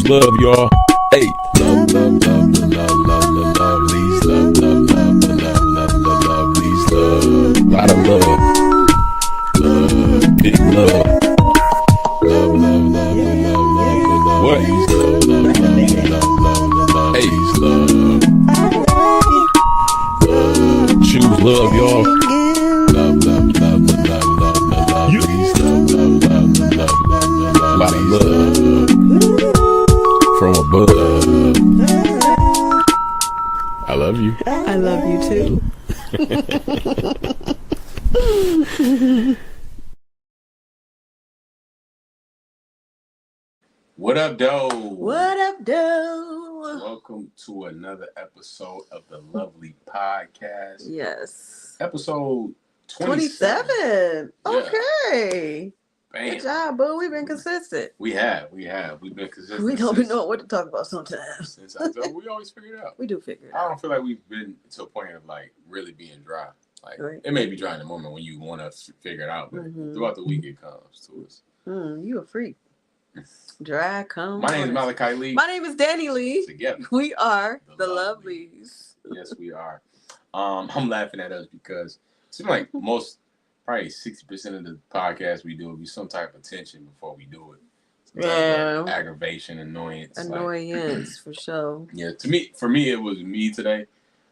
love, y'all. Hey, love, love, love, love, love, love, love, please, love, love, love, love, love, love, love, please, love. Lot of love, love, big love, love, love, love, love, love, love, what? Please, love, love, love, love, love, love, hey, please, love, love, choose love, y'all. Love, love, love, love, love, love, love, please, love, love, love, love, love, love, love, lot of love from above. I love you. I love you too. What up, doe? What up, doe? Welcome to another episode of the LuvLee podcast. Yes. Episode 27. Yeah. Okay. Bam. Good job, boo. We've been consistent. We have. We've been consistent. We don't even know what to talk about sometimes. We always figure it out. We do figure it out. I don't feel like we've been to a point of like really being dry. Like right. It may be dry in the moment when you want to figure it out, but throughout the week it comes to us. You a freak. Dry come. My name is Malachi Lee. My name is Danny Lee. Together. We are the LuvLees. Yes, we are. I'm laughing at us because it seems like probably 60% of the podcasts we do will be some type of tension before we do it. Yeah. Aggravation, annoyance. Annoyance, for sure. Yeah, for me, it was me today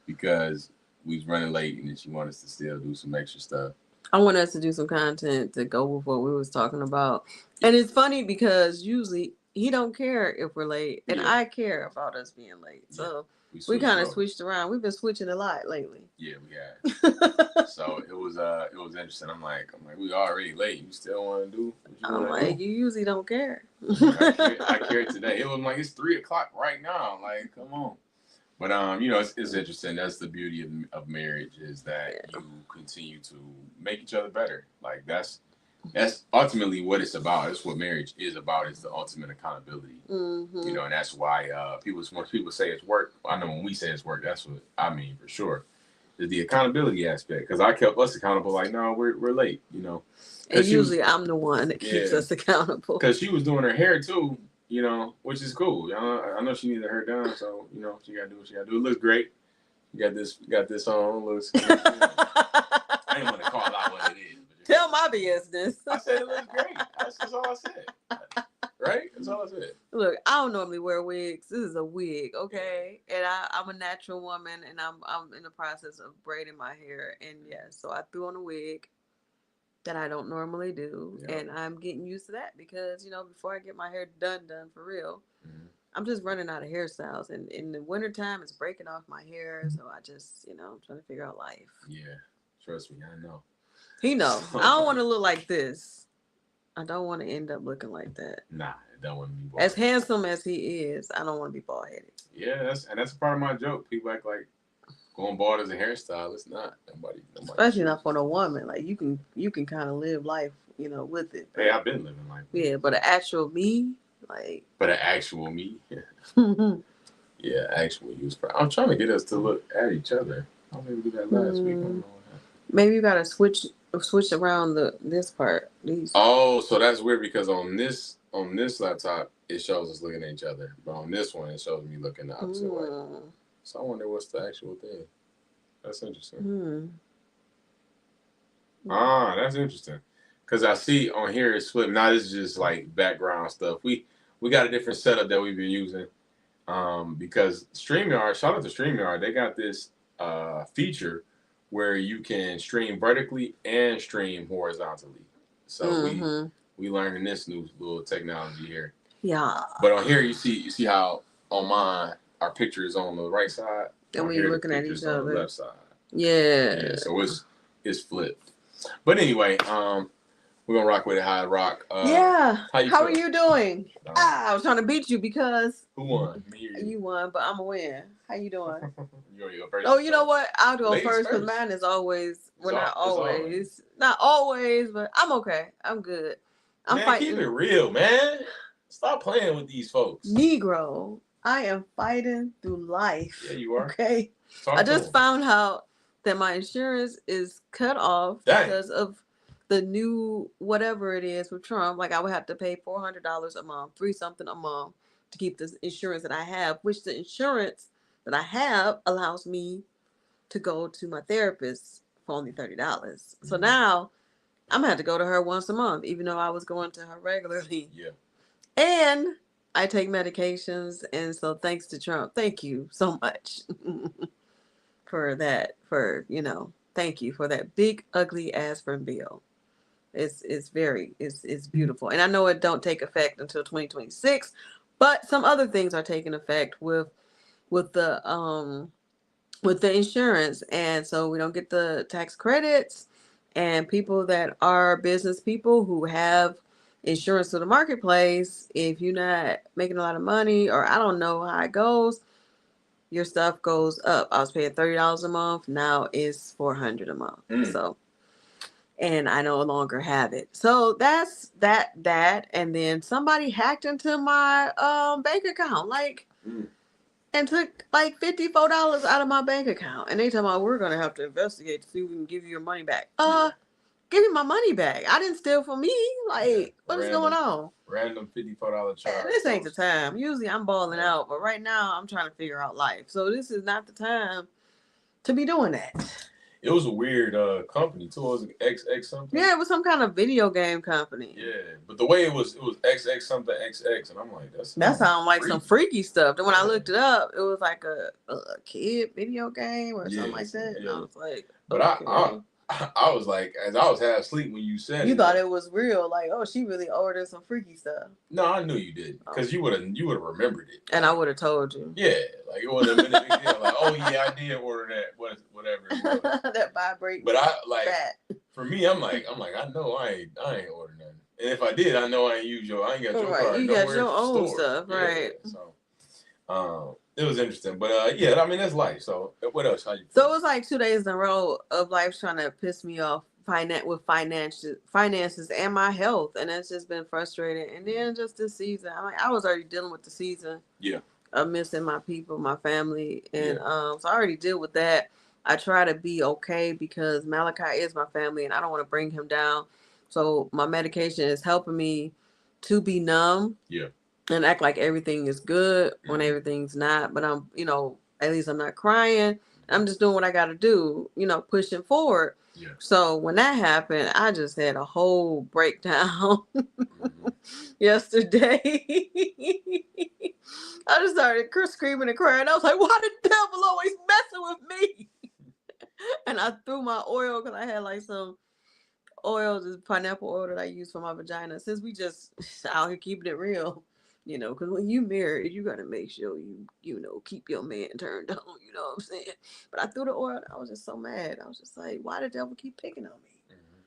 because we was running late and then she wanted us to still do some extra stuff. I want us to do some content to go with what we was talking about. And it's funny because usually he don't care if we're late and I care about us being late. So we kind of switched around. We've been switching a lot lately. Yeah, we have. So it was interesting. I'm like, we already late. You still want to do what you want to do? You usually don't care. I care today. It was like, it's 3:00 right now. Like, come on. But it's interesting. That's the beauty of marriage is that you continue to make each other better. Like that's ultimately what it's about. That's what marriage is about. It's the ultimate accountability. Mm-hmm. And that's why when people say it's work. I know when we say it's work, that's what I mean for sure. Is the accountability aspect because I kept us accountable. Like, no, we're late. And usually I'm the one that keeps us accountable. Because she was doing her hair too. Which is cool. I know she needed her hair done, so she gotta do what she gotta do. It looks great. You got this on. Looks. I didn't want to call out what it is. Tell my business. I said it looks great. That's all I said. Right? That's all I said. Look, I don't normally wear wigs. This is a wig, okay? And I'm a natural woman, and I'm in the process of braiding my hair, and so I threw on a wig that I don't normally do, and I'm getting used to that because before I get my hair done for real, I'm just running out of hairstyles, and in the wintertime it's breaking off my hair, so I just I'm trying to figure out life. Yeah, trust me, I know. He knows. I don't want to look like this. I don't want to end up looking like that. Nah, I don't want to be bald. As handsome as he is, I don't want to be bald headed. Yeah, that's a part of my joke. People act like going bald as a hairstyle. It's not. Nobody especially not for a woman. Like you can kind of live life, with it. Hey, I've been living life. Yeah, but an actual me, like. But an actual me. Yeah, actual you. I'm trying to get us to look at each other. I don't maybe do that last week. I don't know what happened. Maybe you gotta switch around this part. Oh, so that's weird because on this laptop it shows us looking at each other, but on this one it shows me looking the opposite way. So I wonder what's the actual thing. That's interesting. That's interesting. Because I see on here it's flipped. Now this is just like background stuff. We got a different setup that we've been using. Because StreamYard, shout out to StreamYard, they got this feature where you can stream vertically and stream horizontally. So we learning this new little technology here. Yeah. But on here you see how on mine our picture is on the right side. And we're looking at each other. On the left side. Yeah. So it's flipped. But anyway, we're gonna rock with it. How I rock. How are you doing? I was trying to beat you because who won? Me or you? You won, but I'm a win. How you doing? You go first. Oh, you know what? I'll go first because mine is always. Well, not always. Not always, but I'm okay. I'm good. I'm fighting. Keep it real, man. Stop playing with these folks. Negro, I am fighting through life. Yeah, you are. Okay. I just found out that my insurance is cut off because of the new whatever it is with Trump. Like I would have to pay $400 a month, $3 something a month to keep this insurance that I have, which the insurance that I have allows me to go to my therapist for only $30. So now I'm gonna have to go to her once a month, even though I was going to her regularly. Yeah. And I take medications, and so thanks to Trump, thank you so much for that. Thank you for that big ugly aspirin bill. It's beautiful, and I know it don't take effect until 2026, but some other things are taking effect with the with the insurance, and so we don't get the tax credits. And people that are business people who have insurance to the marketplace, if you're not making a lot of money, or I don't know how it goes, your stuff goes up. I was paying $30 a month, now it's $400 a month. So, and I no longer have it. So that's that. And then somebody hacked into my bank account, and took like $54 out of my bank account. And they told me, we're gonna have to investigate to see if we can give you your money back. Give me my money back. I didn't steal from me. What is going on? Random $54 charge. Man, this ain't the time. Usually I'm balling out, but right now I'm trying to figure out life. So this is not the time to be doing that. It was a weird company too. It was XX something. Yeah, it was some kind of video game company. Yeah, but the way it was XX something XX, and I'm like, that sounds like some freaky stuff. Then when I looked it up, it was like a kid video game or something like that. And I was like, but okay. I was like, as I was half asleep when you said it. You thought it was real, like, oh, she really ordered some freaky stuff. No, I knew you did, because you would have remembered it, and I would have told you. Yeah, like it would have been a big deal. Like, oh yeah, I did order that, whatever it was. That vibrate. But I like for me, I'm like, I know I ain't ordering nothing, and if I did, I know I ain't use I ain't got your card. You got your own stuff, right? So, it was interesting, but yeah, I mean that's life. So what else? How you feel? So it was like 2 days in a row of life trying to piss me off with finances and my health, and it's just been frustrating. And then just this season, I was already dealing with the season. Yeah. Of missing my people, my family, and so I already deal with that. I try to be okay because Malachi is my family, and I don't want to bring him down. So my medication is helping me to be numb. Yeah. And act like everything is good when everything's not. But I'm, at least I'm not crying. I'm just doing what I got to do, pushing forward. Yeah. So when that happened, I just had a whole breakdown yesterday. I just started screaming and crying. I was like, why the devil always messing with me? And I threw my oil, because I had like some oil, this pineapple oil that I use for my vagina. Since we just out here keeping it real. Because when you married, you got to make sure you keep your man turned on. You know what I'm saying? But I threw the oil. I was just so mad. I was just like, why the devil keep picking on me? Mm-hmm.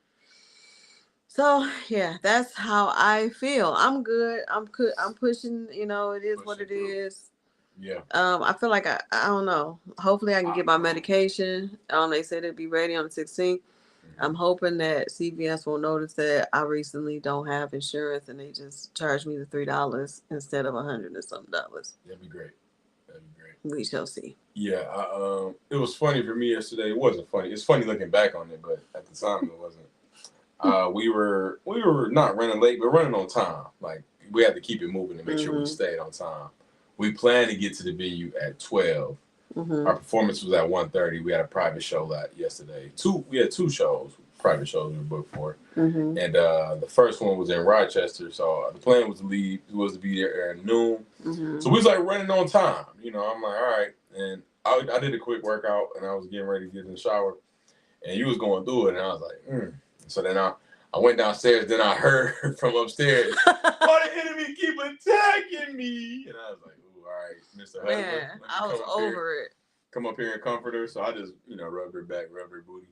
So, yeah, that's how I feel. I'm good. I'm pushing, it is what it is. Yeah. I feel like I don't know. Hopefully I can get my medication. They said it'd be ready on the 16th. I'm hoping that CVS will notice that I recently don't have insurance and they just charge me the $3 instead of $100 and something. That'd be great. We shall see. Yeah, it was funny for me yesterday. It wasn't funny. It's funny looking back on it, but at the time it wasn't. We were not running late, but running on time. Like we had to keep it moving to make sure we stayed on time. We planned to get to the venue at 12. Our performance was at 1:30. We had a private show yesterday. We had 2 shows, private shows we were booked for. And the first one was in Rochester. So the plan was to be there at noon. So we was like running on time. I'm like, all right. And I did a quick workout and I was getting ready to get in the shower. And you was going through it and I was like, So then I went downstairs. Then I heard from upstairs, why the enemy keep attacking me? And I was like, all right, Mr. Husband. Man, I was over it. Come up here and comfort her. So I just, rubbed her back, rubbed her booty.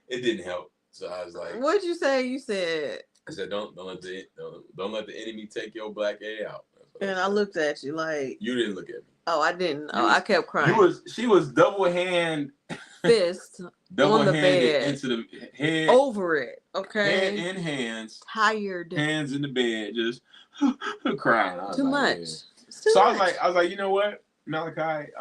It didn't help. So I was like, what'd you say? You said, I said, don't let the enemy take your black A out. And I looked at you like, you didn't look at me. Oh, I didn't. I kept crying. She was double hand fist on the bed into the head, over it. Okay, head and hands, tired hands in the bed, just crying. Too much. I was like, you know what, Malachi?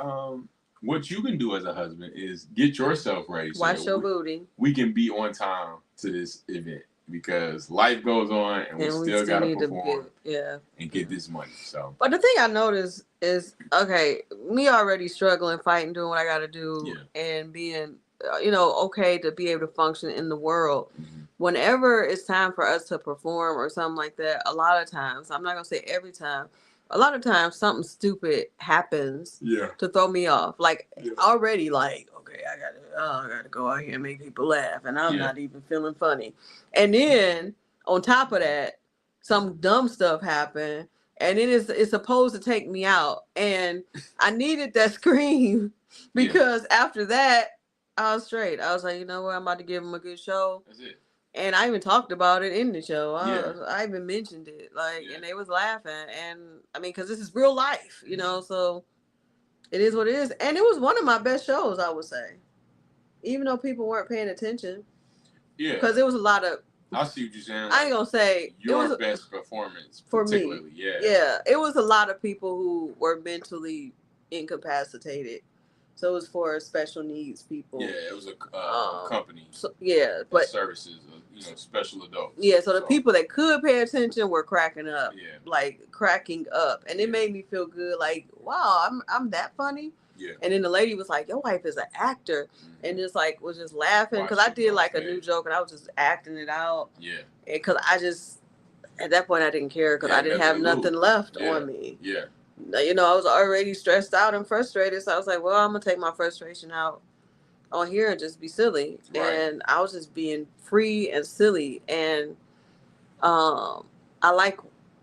What you can do as a husband is get yourself ready. Watch your booty. We can be on time to this event. because life goes on, and we still gotta need perform to and get this money. So, but the thing I noticed is, okay, me already struggling, fighting, doing what I got to do, and being, okay to be able to function in the world. mhm. Whenever it's time for us to perform or something like that, a lot of times, I'm not gonna say every time, a lot of times something stupid happens to throw me off. Like already, like, okay, I gotta go out here and make people laugh, and I'm not even feeling funny. And then on top of that, some dumb stuff happened, and it's supposed to take me out, and I needed that scream because after that I was straight. I was like, you know what, I'm about to give him a good show. That's it. And I even talked about it in the show. I even mentioned it, like, and they was laughing. And I mean, because this is real life, so it is what it is. And it was one of my best shows, I would say, even though people weren't paying attention. Yeah, because it was a lot of. I see what you're saying. I ain't gonna say your best performance for me. Yeah, it was a lot of people who were mentally incapacitated. So it was for special needs people. Yeah, it was a company. So, but services, special adults. Yeah, so the people that could pay attention were cracking up, cracking up, and it made me feel good. Like, wow, I'm that funny. Yeah. And then the lady was like, "Your wife is an actor," and just like was just laughing because I did like a new joke and I was just acting it out. Yeah. Because I just at that point I didn't care because I didn't have nothing left on me. Yeah. I was already stressed out and frustrated, so I was like, well, I'm gonna take my frustration out on here and just be silly. Right. And I was just being free and silly, and I like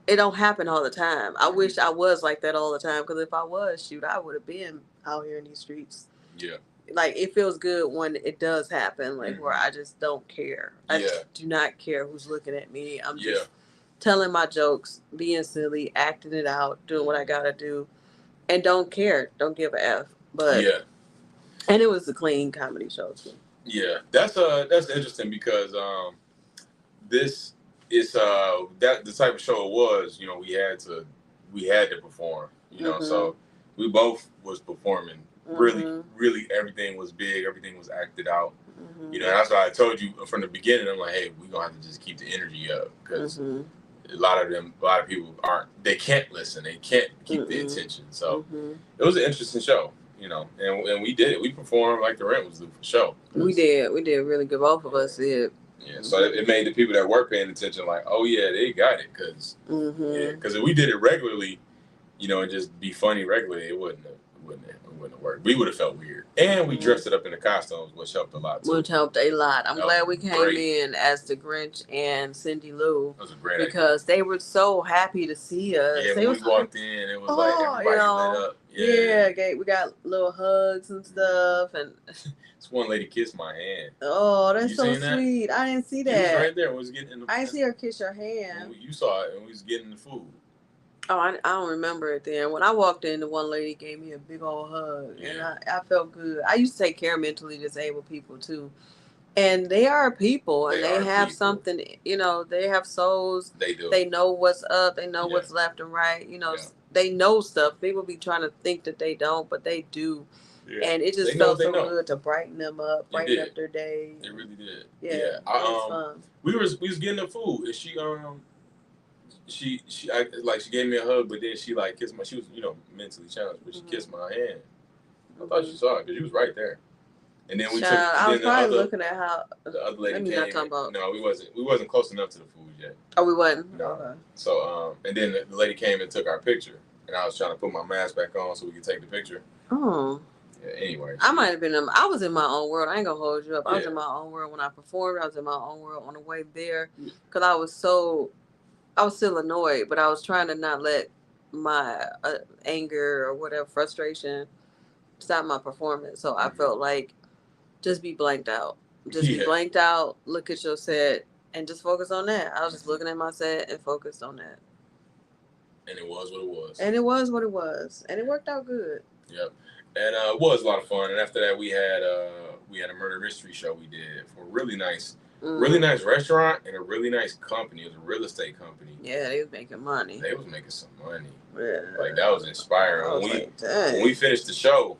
it. Don't happen all the time. I wish I was like that all the time, because if I was, shoot, I would have been out here in these streets. Yeah. Like, it feels good when it does happen, like where I just don't care. I just do not care who's looking at me. I'm just telling my jokes, being silly, acting it out, doing what I gotta do, and don't care, don't give a F. But and it was a clean comedy show too. Yeah, that's interesting because this is that the type of show it was. We had to perform. So we both was performing. Really, everything was big. Everything was acted out. And that's why I told you from the beginning. I'm like, hey, we're gonna have to just keep the energy up, because a lot of people they can't listen. They can't keep the attention. So it was an interesting show. And we did it. We performed like the rent was the show. We did really good. Both of us did. Yeah, so it made the people that were paying attention like, oh yeah, they got it, because if we did it regularly, and just be funny regularly, it wouldn't have worked. We would have felt weird, and we dressed it up in the costumes, which helped a lot too. Which helped a lot. I'm glad we came in as the Grinch and Cindy Lou. That was a great because they were so happy to see us. Yeah, when we walked in, it was like everybody lit up. Yeah, we got little hugs and stuff, and this one lady kissed my hand. Oh, that's so sweet. I didn't see that. It was right there. We was getting in the. I didn't see her kiss your hand. You saw it, and we was getting the food. Oh, I don't remember it then. When I walked in, the one lady gave me a big old hug, and I felt good. I used to take care of mentally disabled people too, and they are people, and they have something. They have souls. They do. They know what's up. They know what's left and right. They know stuff. People be trying to think that they don't, but they do. Yeah. And it just felt so good to brighten them up, brighten up their day. It really did. Yeah. It was fun. We was getting the food, and she gave me a hug, but then she kissed my. She was mentally challenged, but she kissed my hand. I thought she saw it because she was right there. And then we took. I was probably looking at how the other lady came. No, we wasn't close enough to the food yet. Oh, we wasn't. No. Okay. So and then the lady came and took our picture, and I was trying to put my mask back on so we could take the picture. Oh. Yeah, anyway. I might have been. I was in my own world. I ain't gonna hold you up. I was in my own world when I performed. I was in my own world on the way there, because I was still annoyed, but I was trying to not let my anger or whatever, frustration, stop my performance. So I felt like just be blanked out. Just be blanked out, look at your set, and just focus on that. I was just looking at my set and focused on that. And it was what it was. And it was what it was. And it worked out good. Yep. And it was a lot of fun. And after that, we had a murder mystery show we did for a really nice restaurant and a really nice company. It was a real estate company. Yeah, they was making money. They was making some money. Yeah. That was inspiring. When we finished the show,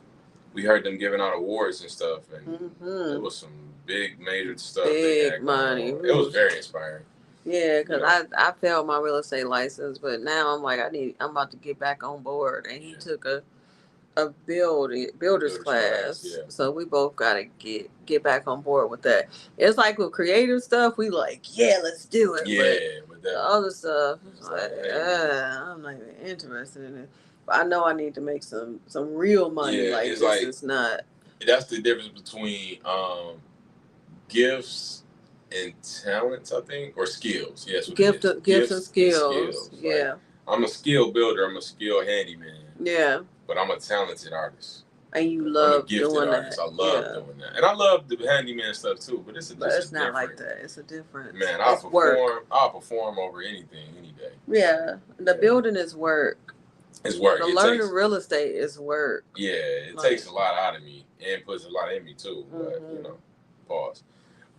we heard them giving out awards and stuff, and it was some big major stuff they Big had going money. on. It was very inspiring. Yeah, You because know, I failed my real estate license, but now I'm like, I'm about to get back on board. And he yeah. took a builder's Builder's class, class, yeah. so we both gotta get back on board with that. It's like with creative stuff, we like, yeah, let's do it. But Yeah, but the that other stuff, it's it's like, like, hey, I'm not even interested in it. But I know I need to make some real money. yeah, Like it's this like is not that's the difference between gifts and talents, I think, or skills. Yes, what it is. gifts and Gifts and skills. skills. Like Yeah, I'm a skill builder. I'm a skill handyman, yeah. but I'm a talented artist. And you I'm a love gifted doing artist. that. I love Yeah, doing that, and I love the handyman stuff too. But it's but just a it's not like different. that. It's a difference. Man, It's work. I'll perform over anything, any day. Yeah, the Yeah. building is work. It's work. The It learning takes real estate is work. yeah, it Like, takes a lot out of me and puts a lot in me too. But mm-hmm. pause.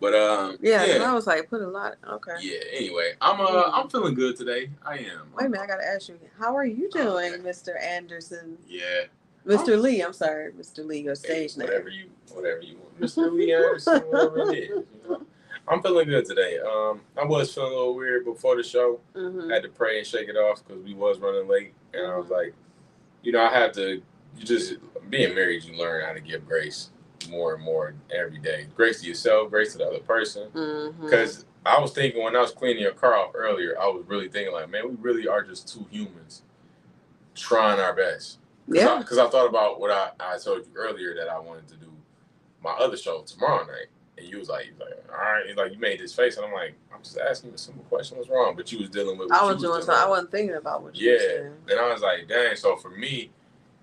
But Yeah, because yeah, I was like, put a lot. Okay. yeah. Anyway, I'm feeling good today. I am. Wait a minute, I gotta ask you. How are you doing, Okay. Mr. Anderson? Yeah. Mr. Lee, I'm sorry, Mr. Lee, your stage name. Whatever you want, Mr. Lee Anderson, whatever it is. I'm feeling good today. I was feeling a little weird before the show. Mm-hmm. Had to pray and shake it off because we was running late, and I was Mm-hmm. like, I have to. You just being married, you learn how to give grace more and more every day. Grace to yourself, grace to the other person. Mm-hmm. Because I was thinking when I was cleaning your car off earlier, I was really thinking like, man, we really are just two humans trying our best. Yeah. Because I thought about what I told you earlier that I wanted to do my other show tomorrow night. And you was like, all right. He's like, you made this face. And I'm like, I'm just asking you a simple question. What's wrong? But you was dealing with what I was doing so. I wasn't thinking about what you were saying. And I was like, dang. So for me,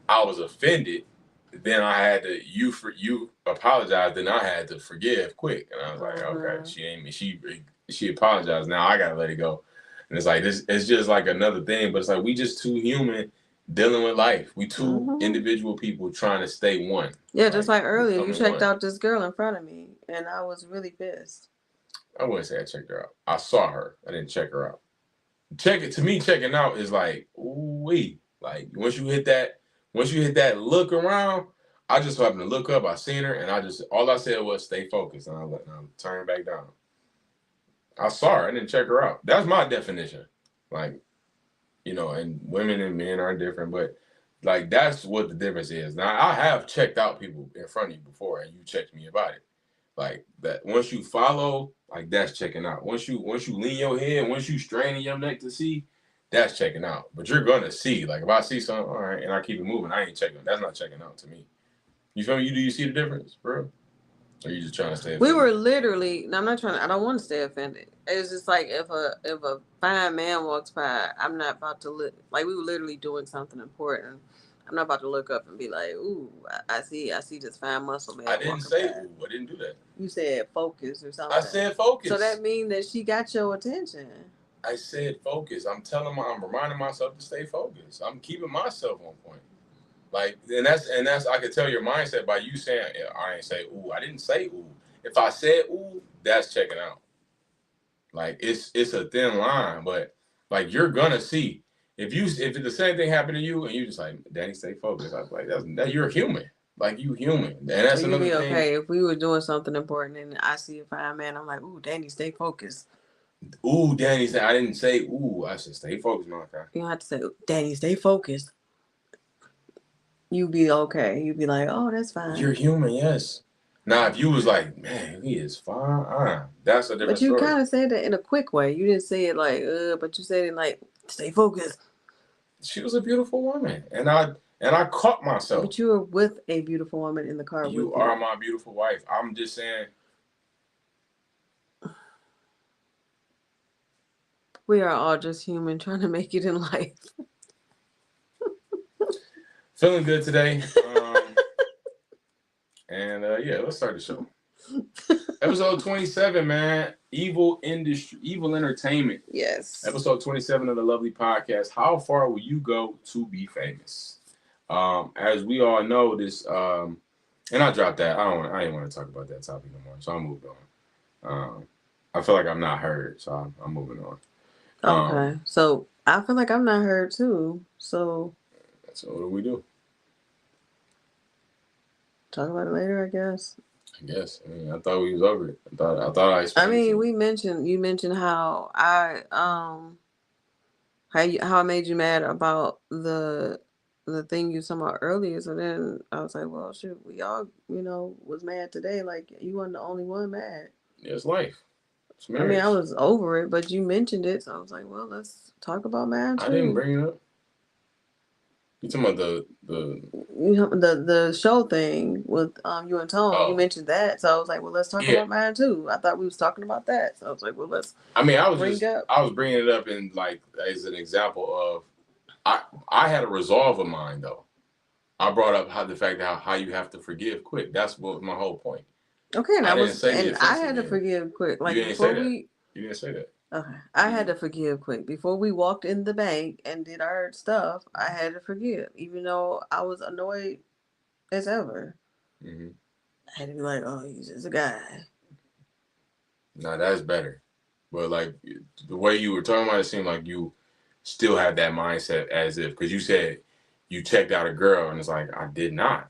I was offended. Then I had to you apologize. Then I had to forgive quick. And I was like, okay, she ain't me. She apologized. Now I gotta let it go. And it's like this. It's just like another thing. But it's like we just two human dealing with life. We two individual people trying to stay one. Yeah, just like earlier, you checked out this girl in front of me, and I was really pissed. I wouldn't say I checked her out. I saw her. I didn't check her out. Checking out is like, ooh-wee. Like once you hit that look around, I just happened to look up. I seen her, and all I said was stay focused, and I'm turning back down. I saw her. I didn't check her out. That's my definition. Like, and women and men are different, but like that's what the difference is. Now I have checked out people in front of you before, and you checked me about it. Like that. Once you follow, like that's checking out. Once you lean your head, once you straining your neck to see, that's checking out. But you're gonna see. Like if I see something, all right, and I keep it moving, I ain't checking. That's not checking out to me. You feel me? Do you see the difference, bro? Or are you just trying to stay offended? We were literally. No, I'm not trying. I don't want to stay offended. It's just like if a fine man walks by, I'm not about to look. Like we were literally doing something important. I'm not about to look up and be like, "Ooh, I see this fine muscle man." I didn't say ooh. I didn't do that. You said focus or something. I said focus. So that means that she got your attention. I said focus. I'm reminding myself to stay focused. I'm keeping myself on point. Like, and that's I could tell your mindset by you saying, yeah, I ain't say ooh. I didn't say ooh. If I said ooh, that's checking out. Like it's a thin line, but like you're gonna see if the same thing happened to you and you just like, Danny, stay focused. I was like, that you're human. Like you human, and that's so another thing. Okay, if we were doing something important and I see a fine man, I'm like, ooh, Danny, stay focused. Ooh, Danny said I didn't say ooh. I said stay focused, Malachi. You don't have to say, Danny, stay focused. You be okay. You be like, oh, that's fine. You're human, yes. Now, if you was like, man, he is fine, that's a different story. But you kind of said that in a quick way. You didn't say it like, but you said it like, stay focused. She was a beautiful woman, and I caught myself. But you were with a beautiful woman in the car. You are my beautiful wife. I'm just saying. We are all just human trying to make it in life. Feeling good today. And yeah, let's start the show. Episode 27, man. Evil entertainment. Yes. Episode 27 of the LuvLee podcast. How far will you go to be famous? As we all know, this and I dropped that. I didn't want to talk about that topic no more, so I moved on. I feel like I'm not heard, so I'm moving on. Okay, so I feel like I'm not heard too. So what do we do? Talk about it later, I guess. I guess. I mean, I thought we was over it. I thought I I explained it to mean, you. you mentioned how how I made you mad about the thing you talking about earlier. So then I was like, well, shoot, we all was mad today. Like you weren't the only one mad. Yeah, it's life. It's I mean, I marriage. was over it, but you mentioned it, so I was like, well, let's talk about mine I didn't too. bring it up. You talking about the You know, the show thing with you and Tone, you oh mentioned that, so I was like, well, let's talk yeah. about mine too. I thought we was talking about that, so I was like, well, let's I mean, bring up. I was bringing it up in like as an example of I had a resolve of mine though. I brought up how the fact that how you have to forgive quick. That's what my whole point. Okay, and I didn't say the I offensive had to end. forgive quick. You Like didn't say before that. we, You didn't say that. okay, I had You to forgive quick before we walked in the bank and did our stuff. I had to forgive, even though I was annoyed as ever. mm-hmm. I had to be like, oh, he's just a guy. Now that's better. But like the way you were talking about it seemed like you still had that mindset as if because you said you checked out a girl and it's like I did not.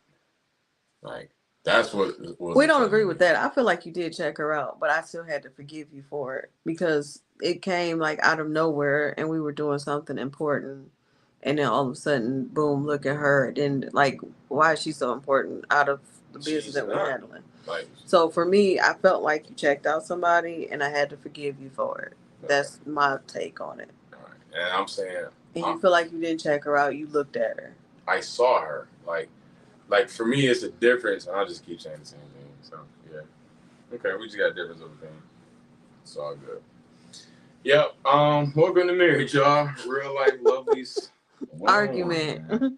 Like that's what was We don't upsetting agree me. with that. I feel like you did check her out, but I still had to forgive you for it because it came like out of nowhere and we were doing something important. And then all of a sudden, boom, look at her. And like, why is she so important out of the business She's that we're not. handling? Like So for me, I felt like you checked out somebody and I had to forgive you for it. okay. That's my take on it. All right. And I'm saying And I, you feel like you didn't check her out, you looked at her. I saw her. Like for me it's a difference. I'll just keep saying the same thing. So yeah. Okay, we just got a difference of opinion. It's all good. Yep. Welcome to marriage, y'all. Real life lovelies. Argument. Man.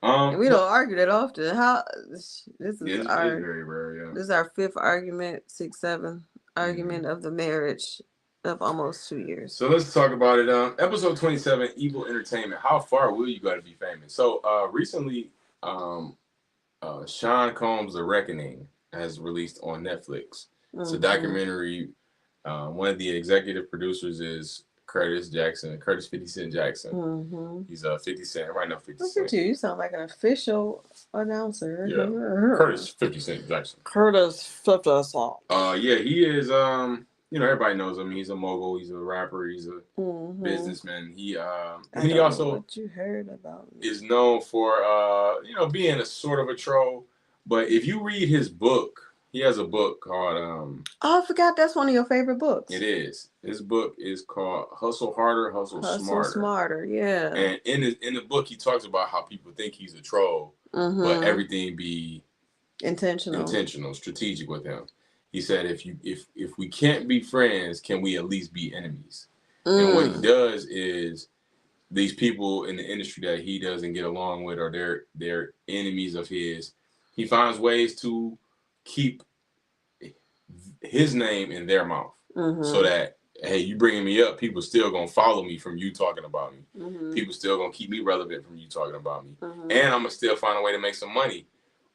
And we don't argue that often. How this is It's our very rare, yeah. this is our fifth argument, six, seven argument Mm-hmm. of the marriage of almost 2 years. So let's talk about it. Episode 27, Evil Entertainment. How far will you go to be famous? So recently, um, Sean Combs' The Reckoning has released on Netflix. It's a Mm-hmm. documentary. One of the executive producers is Curtis 50 Cent Jackson. Mm-hmm. He's 50 Cent, right now 50 Look at Cent. you. You sound like an official announcer. Yeah, Curtis 50 Cent Jackson. Curtis 50 Cent. Yeah, he is. Everybody knows him. He's a mogul. He's a rapper. He's a Mm-hmm. businessman. I He don't know also what you heard about me. is known for being a sort of a troll. But if you read his book, he has a book called Oh, I forgot that's one of your favorite books. It is. His book is called Hustle Harder, Hustle Hustle Smarter. Smarter, yeah. And in the book, he talks about how people think he's a troll, but Mm-hmm. everything be Intentional. strategic with him. He said, if we can't be friends, can we at least be enemies? And what he does is these people in the industry that he doesn't get along with or they're enemies of his, he finds ways to keep his name in their mouth, so that hey, you bringing me up, people still gonna follow me from you talking about me. Mm-hmm. People still gonna keep me relevant from you talking about me, Mm-hmm. and I'm gonna still find a way to make some money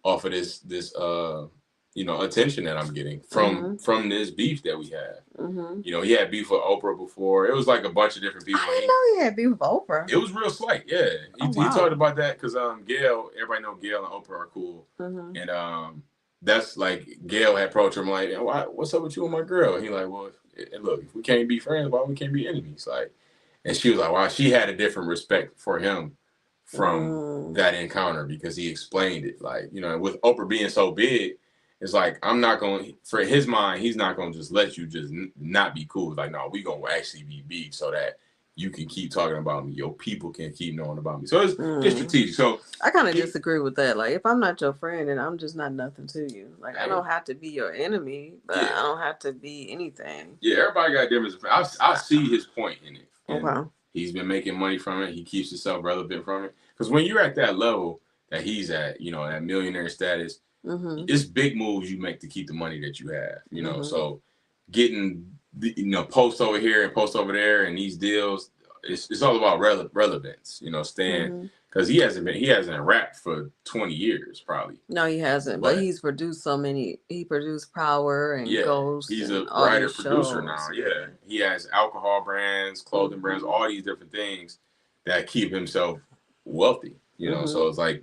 off of this attention that I'm getting from this beef that we have. Mm-hmm. He had beef with Oprah before. It was like a bunch of different people. I didn't know he had beef with Oprah. It was real slight, yeah. He talked about that because Gail, everybody know Gail and Oprah are cool, and that's like Gail had approached him like, what's up with you and my girl? And he like, well, look, if we can't be friends, why we can't be enemies? Like, and she was like, wow, she had a different respect for him from that encounter because he explained it. Like, with Oprah being so big, it's like I'm not going for his mind. He's not going to just let you just not be cool. It's like, no, we gonna actually be beef so that you can keep talking about me. Your people can keep knowing about me. So it's strategic. So I kind of disagree with that. Like, if I'm not your friend, then I'm just not nothing to you. Like, I don't have to be your enemy, but I don't have to be anything. Yeah, everybody got different. I see his point in it. Okay. He's been making money from it. He keeps himself relevant from it. Because when you're at that level that he's at, that millionaire status, it's big moves you make to keep the money that you have. So getting posts over here and posts over there and these deals, it's all about relevance. Staying because he hasn't rapped for 20 years probably. No, he hasn't. But he's produced so many. He produced Power and Ghost. He's and a all writer these producer shows. now. Yeah, he has alcohol brands, clothing brands, all these different things that keep himself wealthy. So it's like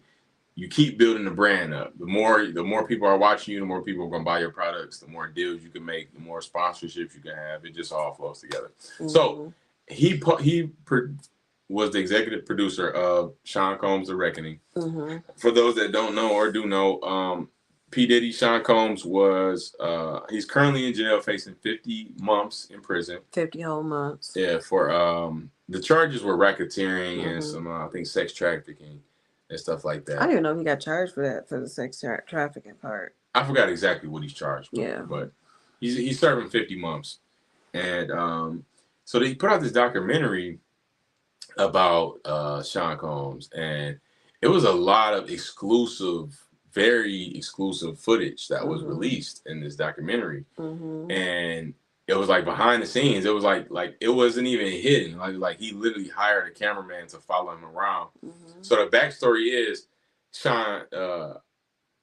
you keep building the brand up. The more people are watching you, the more people are gonna buy your products. The more deals you can make, the more sponsorships you can have. It just all flows together. So was the executive producer of Sean Combs' The Reckoning. For those that don't know or do know, P. Diddy, Sean Combs was he's currently in jail facing 50 months in prison. 50 whole months. Yeah, for the charges were racketeering and some I think sex trafficking and stuff like that. I didn't even know he got charged for that, for the sex trafficking part. I forgot exactly what he's charged with. Yeah. But he's serving 50 months. And so they put out this documentary about Sean Combs, and it was a lot of very exclusive footage that was released in this documentary. And it was like behind the scenes. It was like it wasn't even hidden. Like he literally hired a cameraman to follow him around. So the backstory is Sean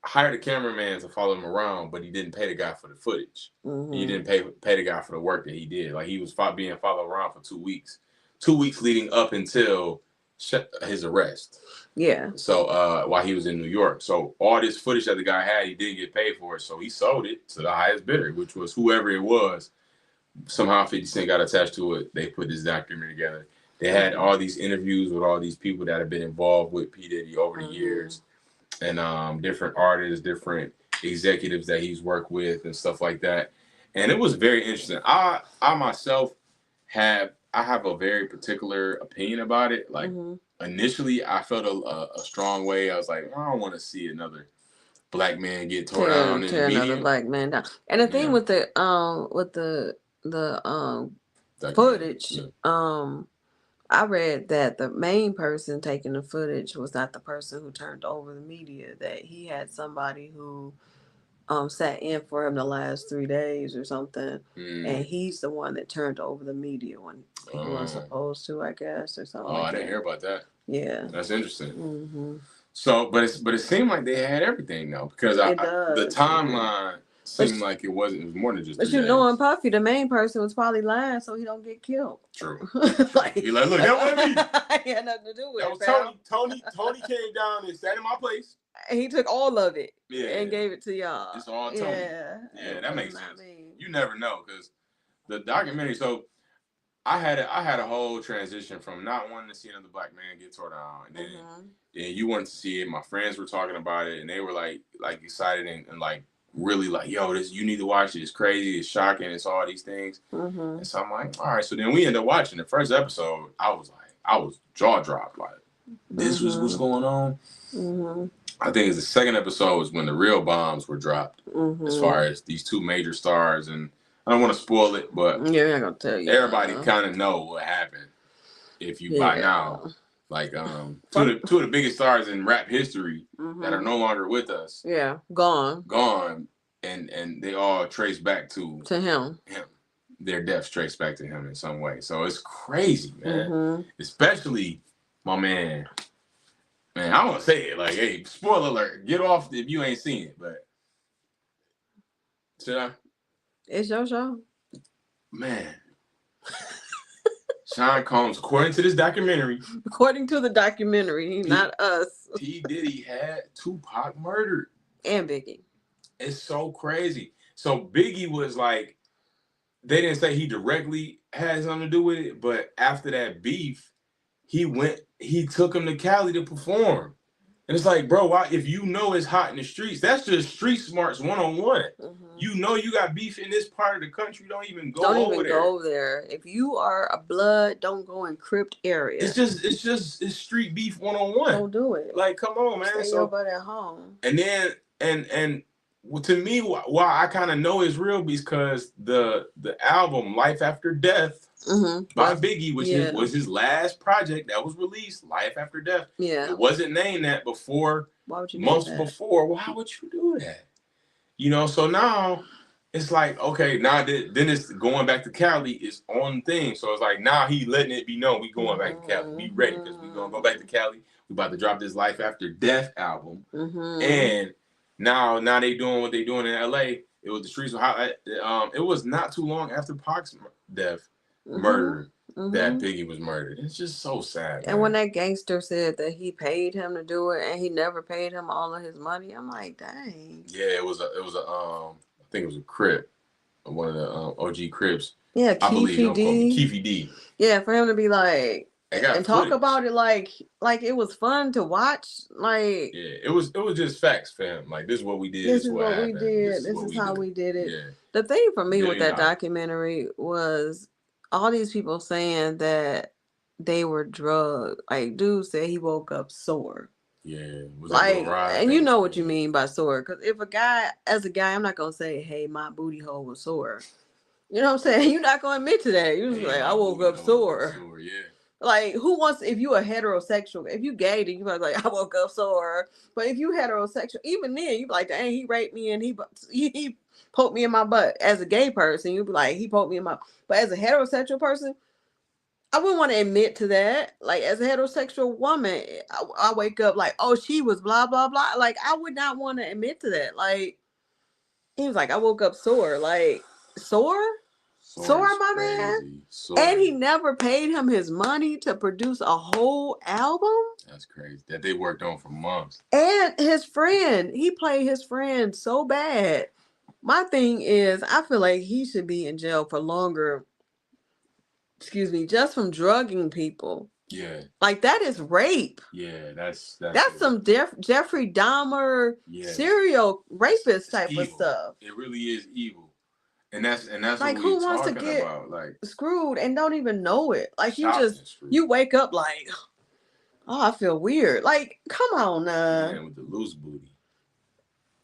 hired a cameraman to follow him around, but he didn't pay the guy for the footage. He didn't pay the guy for the work that he did. Like he was being followed around for 2 weeks. 2 weeks leading up until his arrest. Yeah. So while he was in New York. So all this footage that the guy had, he didn't get paid for it. So he sold it to the highest bidder, which was whoever it was. Somehow 50 Cent got attached to it. They put this documentary together. They had all these interviews with all these people that have been involved with P. Diddy over the years. And different artists, different executives that he's worked with and stuff like that. And it was very interesting. I myself have a very particular opinion about it. Like initially, I felt a strong way. I was like, I don't want to see another black man get tore down in the media. Another black man down. And the thing with the footage, I read that the main person taking the footage was not the person who turned over the media. That he had somebody who sat in for him the last 3 days or something, and he's the one that turned over the media when people weren't supposed to, I guess, or something. I didn't hear about that. Yeah, that's interesting. So, but it seemed like they had everything though, because the timeline seemed like it was more than just. But you know, in Puffy, the main person was probably lying so he don't get killed. True. He like, look, that wasn't me. He had nothing to do with it. That was Tony came down and sat in my place. He took all of it and gave it to y'all. It's all Tony. Yeah, that makes sense. You never know, because the documentary. So I had a whole transition from not wanting to see another black man get tore down, and then you wanted to see it. My friends were talking about it, and they were like excited and like really like, yo, this, you need to watch it. It's crazy. It's shocking. It's all these things. And so I'm like, all right. So then we ended up watching the first episode. I was jaw dropped. Like, this was what's going on. I think it's the second episode was when the real bombs were dropped, as far as these two major stars. And I don't want to spoil it, but yeah, I'm not gonna tell you. Everybody kind of know what happened if you by now. Like two of the biggest stars in rap history that are no longer with us. Yeah, gone, and they all trace back to him. Their deaths trace back to him in some way. So it's crazy, man. Especially my man. Man, I don't want to say it. Like, hey, spoiler alert. Get off if you ain't seen it. But should I? It's your show, man. Sean Combs, according to this documentary. According to the documentary, not us. P. Diddy had Tupac murdered. And Biggie. It's so crazy. So Biggie was like, they didn't say he directly had something to do with it, but after that beef, he took him to Cali to perform. And it's like, bro, why, if you know it's hot in the streets, that's just street smarts 101. You know you got beef in this part of the country, don't even go over there. If you are a blood, don't go in crypt area. It's street beef 101. Don't do it. Like, come on, man. Stay your butt at home. And then and to me, why I kind of know it's real, because the album Life After Death by Biggie, which was his last project that was released, Life After Death. Yeah, it wasn't named that before. Why would you months before? Why would you do that? You know, so now it's like, okay, now then it's going back to Cali is on thing. So it's like, now he letting it be known we going back to Cali. Be ready, because we gonna go back to Cali. We about to drop this Life After Death album, and now they doing what they doing in LA. It was the streets of hot. It was not too long after Pac's death, murder. that Biggie was murdered. It's just so sad. And when that gangster said that he paid him to do it and he never paid him all of his money, I'm like, dang. Yeah, it was a I think it was a Crip, one of the OG Crips. Yeah, I believe Keefy D. Yeah, for him to be like and talk about it like it was fun to watch. Like, yeah, it was just facts for him. Like, this is what we did. This is what we did. This is how we did it. Yeah. The thing for me with that documentary was all these people saying that they were drugged. Like, dude said he woke up sore. Yeah, was like, and you know what you mean by sore. Because if as a guy, I'm not gonna say, "Hey, my booty hole was sore." You know what I'm saying? You're not gonna admit to that. You're just like, "I woke up sore." Yeah. Like, who wants? If you a heterosexual, if you gay, then you be like, "I woke up sore." But if you heterosexual, even then, you be like, "Dang, he raped me and he poked me in my butt." As a gay person, you be like, "He poked me in my." But as a heterosexual person, I wouldn't want to admit to that. Like, as a heterosexual woman, I wake up like, oh, she was blah, blah, blah. Like, I would not want to admit to that. Like, he was like, I woke up sore. Like, sore, my man? Sore. And he never paid him his money to produce a whole album? That's crazy. That they worked on for months. And his friend, he played his friend so bad. My thing is, I feel like he should be in jail for longer. Excuse me, just from drugging people. Yeah. Like, that is rape. Yeah, that's some Jeffrey Dahmer serial rapist type of stuff. It really is evil. And that's like, what who wants to get about. Like, screwed and don't even know it. Like, you wake up like, oh, I feel weird. Like, come on, man, with the loose booty.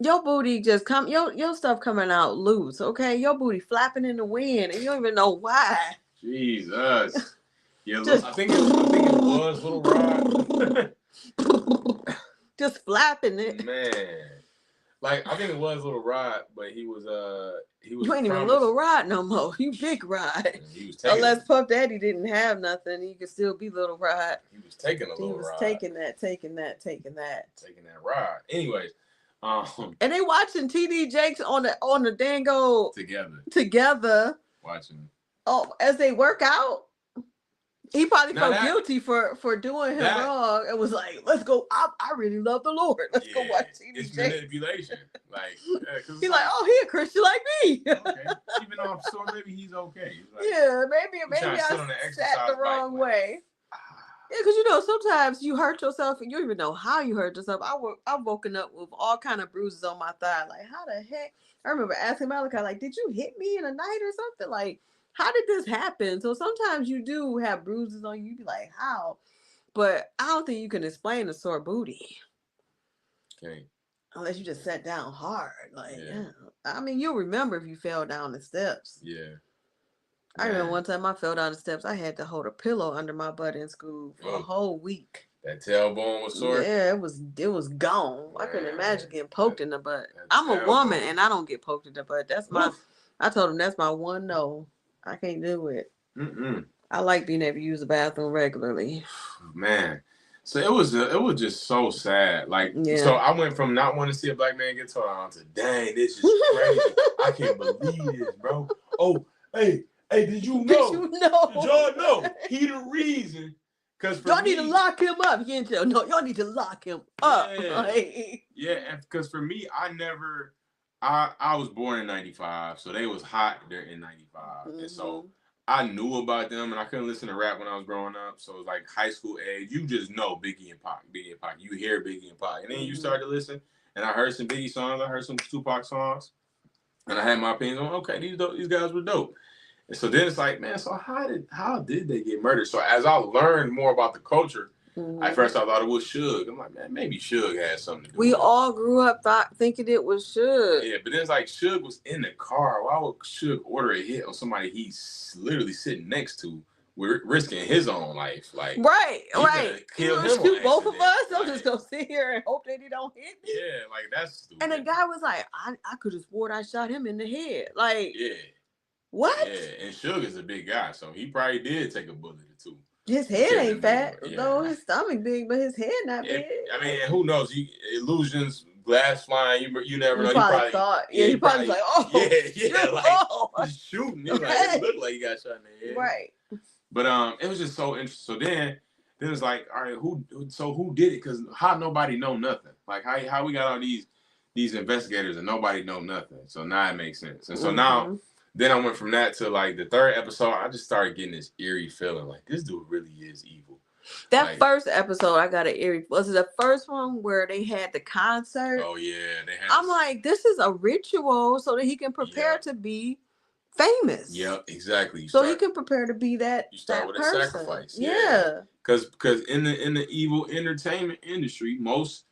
Your booty just your stuff coming out loose, okay? Your booty flapping in the wind and you don't even know why. Jesus. Yeah, I think it was Little Rod. Just flapping it. Man. Like, I think it was Little Rod, but he was You ain't even Little Rod no more. You Big Rod. Unless Puff Daddy didn't have nothing, he could still be Little Rod. He was taking a Little Rod. He was taking that. Taking that rod. Anyways. And they watching TD Jakes on the dango together. Watching. Oh, as they work out, he probably felt guilty for doing him wrong. It was like, let's go. I really love the Lord. Let's go watch TD Jakes. It's manipulation. Like, he's like, oh, he a Christian like me. Okay. Even though I'm sure maybe he's okay. Like, yeah, maybe I sat the wrong way. Yeah, because sometimes you hurt yourself and you don't even know how you hurt yourself. I've woken up with all kind of bruises on my thigh. Like, how the heck? I remember asking Malachi, like, did you hit me in the night or something? Like, how did this happen? So sometimes you do have bruises on you. You be like, how? But I don't think you can explain a sore booty. Okay. Unless you just sat down hard. Like, yeah. I mean, you'll remember if you fell down the steps. Yeah. I remember one time I fell down the steps. I had to hold a pillow under my butt in school for a whole week. That tailbone was sore? Yeah, it was gone. Man, I couldn't imagine getting poked in the butt. I'm a woman and I don't get poked in the butt. I told him that's my one no. I can't do it. I like being able to use the bathroom regularly. Man. So it was just so sad. Like, so I went from not wanting to see a black man get tore on to, dang, this is crazy. I can't believe this, bro. Oh, hey, did you know? Did y'all know? He the reason. Y'all need to lock him up. No, y'all need to lock him up. Yeah, and because for me, I was born in 95, so they was hot there in 95. And so I knew about them, and I couldn't listen to rap when I was growing up. So it was like high school age. You just know Biggie and Pac. You hear Biggie and Pac. And then you start to listen, and I heard some Biggie songs. I heard some Tupac songs. And I had my opinions on, okay, these guys were dope. And so then it's like, man, so how did they get murdered? So as I learned more about the culture, at first I thought it was Suge. I'm like, man, maybe Suge had something to do with it. We all grew up thinking it was Suge. Yeah, but then it's like Suge was in the car. Why would Suge order a hit on somebody he's literally sitting next to, risking his own life? Like, right. Kill him shoot both of us. Don't just go sit here and hope that he don't hit me. Yeah, like that's stupid. And the guy was like, I could have sworn I shot him in the head. Like, yeah. What? Yeah, and Suge is a big guy, so he probably did take a bullet or two. His head ain't fat, though his stomach big, but his head not big. I mean, who knows? Illusions, glass flying, you never know. He probably thought. Yeah, he probably was like, oh. Yeah, like, he's shooting. He's like, it looked like he got shot in the head. Right. But it was just so interesting. So then it's like, all right, who did it? Because how nobody know nothing? Like how we got all these investigators and nobody know nothing. So now it makes sense. And so now then I went from that to like the third episode. I just started getting this eerie feeling like this dude really is evil. That like, first episode, I got an eerie. Was it the first one where they had the concert? Oh yeah, they had. I'm like, this is a ritual so that he can prepare to be famous. Yep, exactly. So he can prepare to be that. You start with person. a sacrifice. Yeah. Because in the evil entertainment industry, most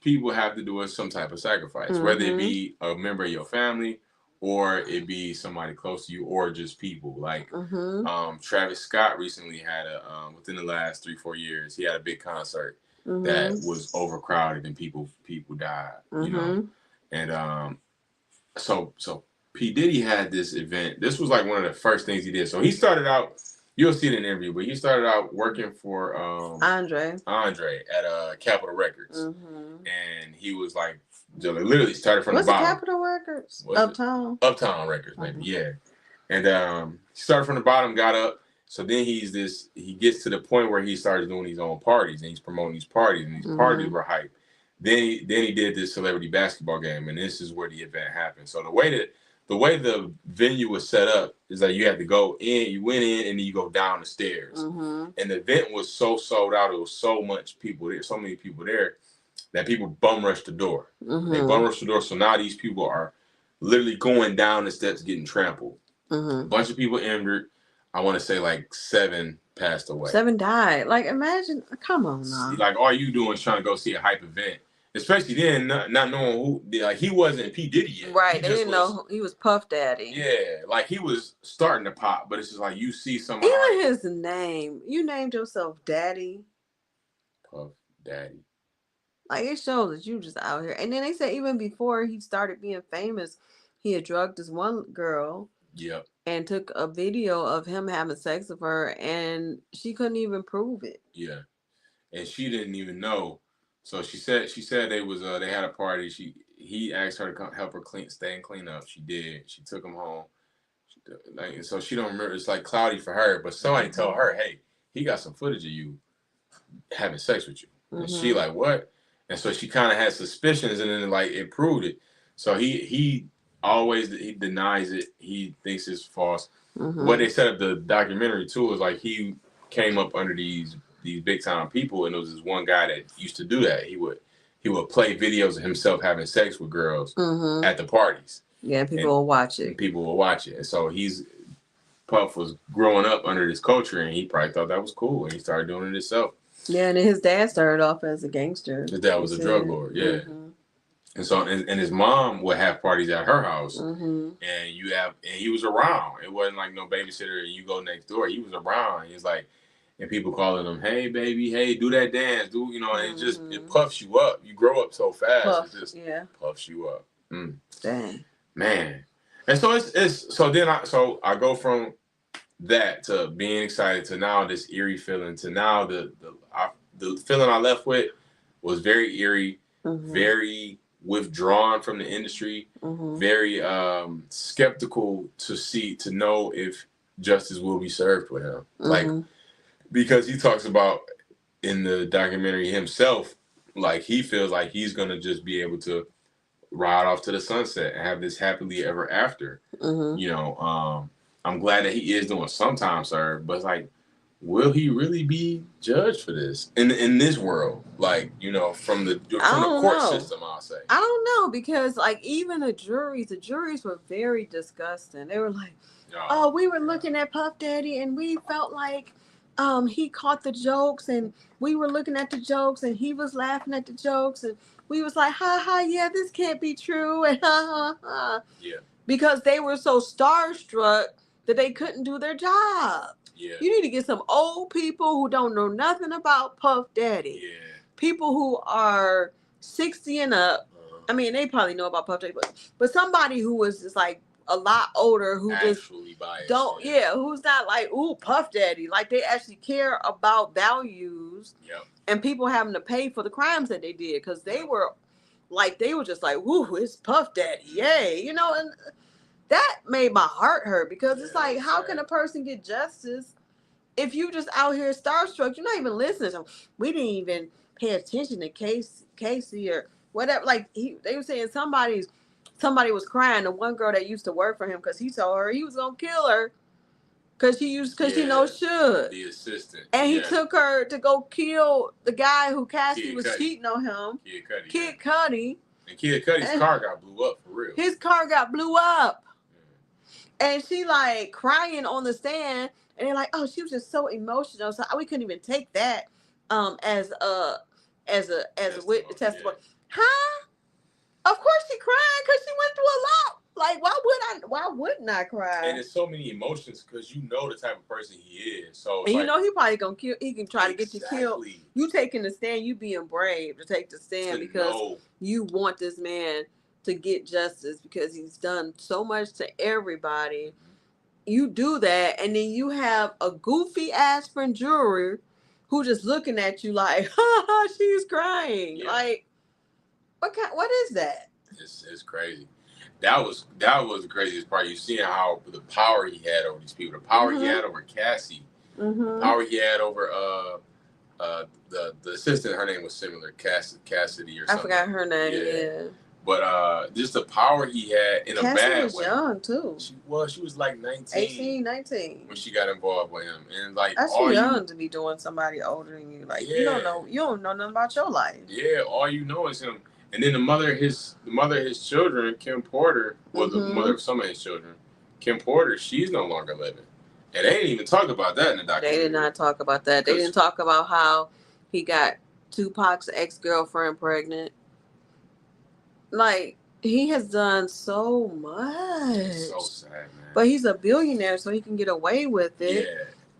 people have to do some type of sacrifice, whether it be a member of your family, or it be somebody close to you, or just people. Like Travis Scott recently had within the last 3-4 years, he had a big concert that was overcrowded and people died. You know, and so P. Diddy had this event. This was like one of the first things he did. So he started out, you'll see it in the interview, but he started out working for Andre at Capitol Records. And he was like, literally started from the bottom. What's Capitol Records? Uptown? Uptown Records, maybe, yeah. And he started from the bottom, got up. So then he gets to the point where he starts doing his own parties, and he's promoting these parties, and these parties were hype. Then he did this celebrity basketball game, and this is where the event happened. So the way the venue was set up is that you had to go in, you went in, and then you go down the stairs. And the event was so sold out, it was so much people there, so many people there, that people bum rushed the door. They bum rushed the door, so now these people are literally going down the steps getting trampled. A bunch of people injured. I want to say like 7 passed away. 7 died. Like, imagine, come on now. Like, all you doing is trying to go see a hype event. Especially then, not knowing who, like, he wasn't P. Diddy yet. Right, they didn't know he was Puff Daddy. Yeah, like, he was starting to pop, but it's just like, you see someone. Even his name, you named yourself Daddy. Puff Daddy. Like, it shows that you just out here. And then they said even before he started being famous, he had drugged this one girl. Yep. And took a video of him having sex with her, and she couldn't even prove it. Yeah, and she didn't even know. So she said they had a party. He asked her to come help her stay and clean up. She did. She took him home. So she don't remember. It's like cloudy for her. But somebody told her, "Hey, he got some footage of you having sex with you." And she like, "What?" And so she kind of had suspicions, and then like it proved it. So he denies it. He thinks it's false. What they set up the documentary too is like he came up under these big time people, and there was this one guy that used to do that. He would play videos of himself having sex with girls at the parties. Yeah, people will watch it. People will watch it. And so Puff was growing up under this culture, and he probably thought that was cool, and he started doing it himself. Yeah, and then his dad started off as a gangster. His dad was a drug lord, yeah. And so, and his mom would have parties at her house, and he was around. It wasn't like no babysitter and you go next door. He was around. He's like, and people calling him, "Hey baby, hey, do that dance, do And it puffs you up. You grow up so fast. It just puffs you up. Dang, man. And so I go from that to being excited to now this eerie feeling to now the feeling I left with was very eerie, very withdrawn from the industry, very skeptical to know if justice will be served with him. Like, because he talks about in the documentary himself, like he feels like he's gonna just be able to ride off to the sunset and have this happily ever after. I'm glad that he is doing some time served, but it's like, will he really be judged for this in this world? Like, from the court system, I'll say. I don't know, because like even the juries were very disgusting. They were like, we were looking at Puff Daddy and we felt like he caught the jokes, and we were looking at the jokes and he was laughing at the jokes, and we was like, ha ha, yeah, this can't be true, and ha ha ha. Yeah. Because they were so starstruck that they couldn't do their job. Yeah. You need to get some old people who don't know nothing about Puff Daddy. Yeah. People who are 60 and up. I mean, they probably know about Puff Daddy, but somebody who was just like a lot older, who actually just biased, who's not like, ooh, Puff Daddy. Like, they actually care about values and people having to pay for the crimes that they did, because they were just like, ooh, it's Puff Daddy, yay, and that made my heart hurt, because it's like, how can a person get justice if you just out here starstruck, you're not even listening to him. We didn't even pay attention to Casey or whatever. Like they were saying somebody was crying. The one girl that used to work for him because he told her he was gonna kill her because she should. The assistant. And he took her to go kill the guy who Cassie was cheating on him. Kid Cudi. And Kid Cudi's car got blew up for real. His car got blew up. And she like crying on the stand, and they're like, "Oh, she was just so emotional, so we couldn't even take that as a witness testimony." Yeah. Huh? Of course she crying because she went through a lot. Like, why wouldn't I cry? And it's so many emotions because you know the type of person he is. So and you know he probably gonna kill. He can try to get you killed. You taking the stand. You being brave to take the stand because you want this man to get justice because he's done so much to everybody. You do that, and then you have a goofy aspirin juror who just looking at you like, "Ha, she's crying." Yeah. Like, what is that? It's crazy. That was the craziest part. You seeing how the power he had over these people, the power he had over Cassie, the power he had over the assistant. Her name was similar, Cassidy or something. I forgot her name. Yeah. But just the power he had in a bad way. Cassie was young too. She was like 19. 18, 19. When she got involved with him. And like that's too young to be doing somebody older than you. Like you don't know nothing about your life. Yeah, all you know is him. And then the mother of his children, Kim Porter, the mother of some of his children, Kim Porter, she's no longer living. And they didn't even talk about that in the documentary. They did not talk about that. They didn't talk about how he got Tupac's ex-girlfriend pregnant. Like, he has done so much. It's so sad, man. But he's a billionaire, so he can get away with it.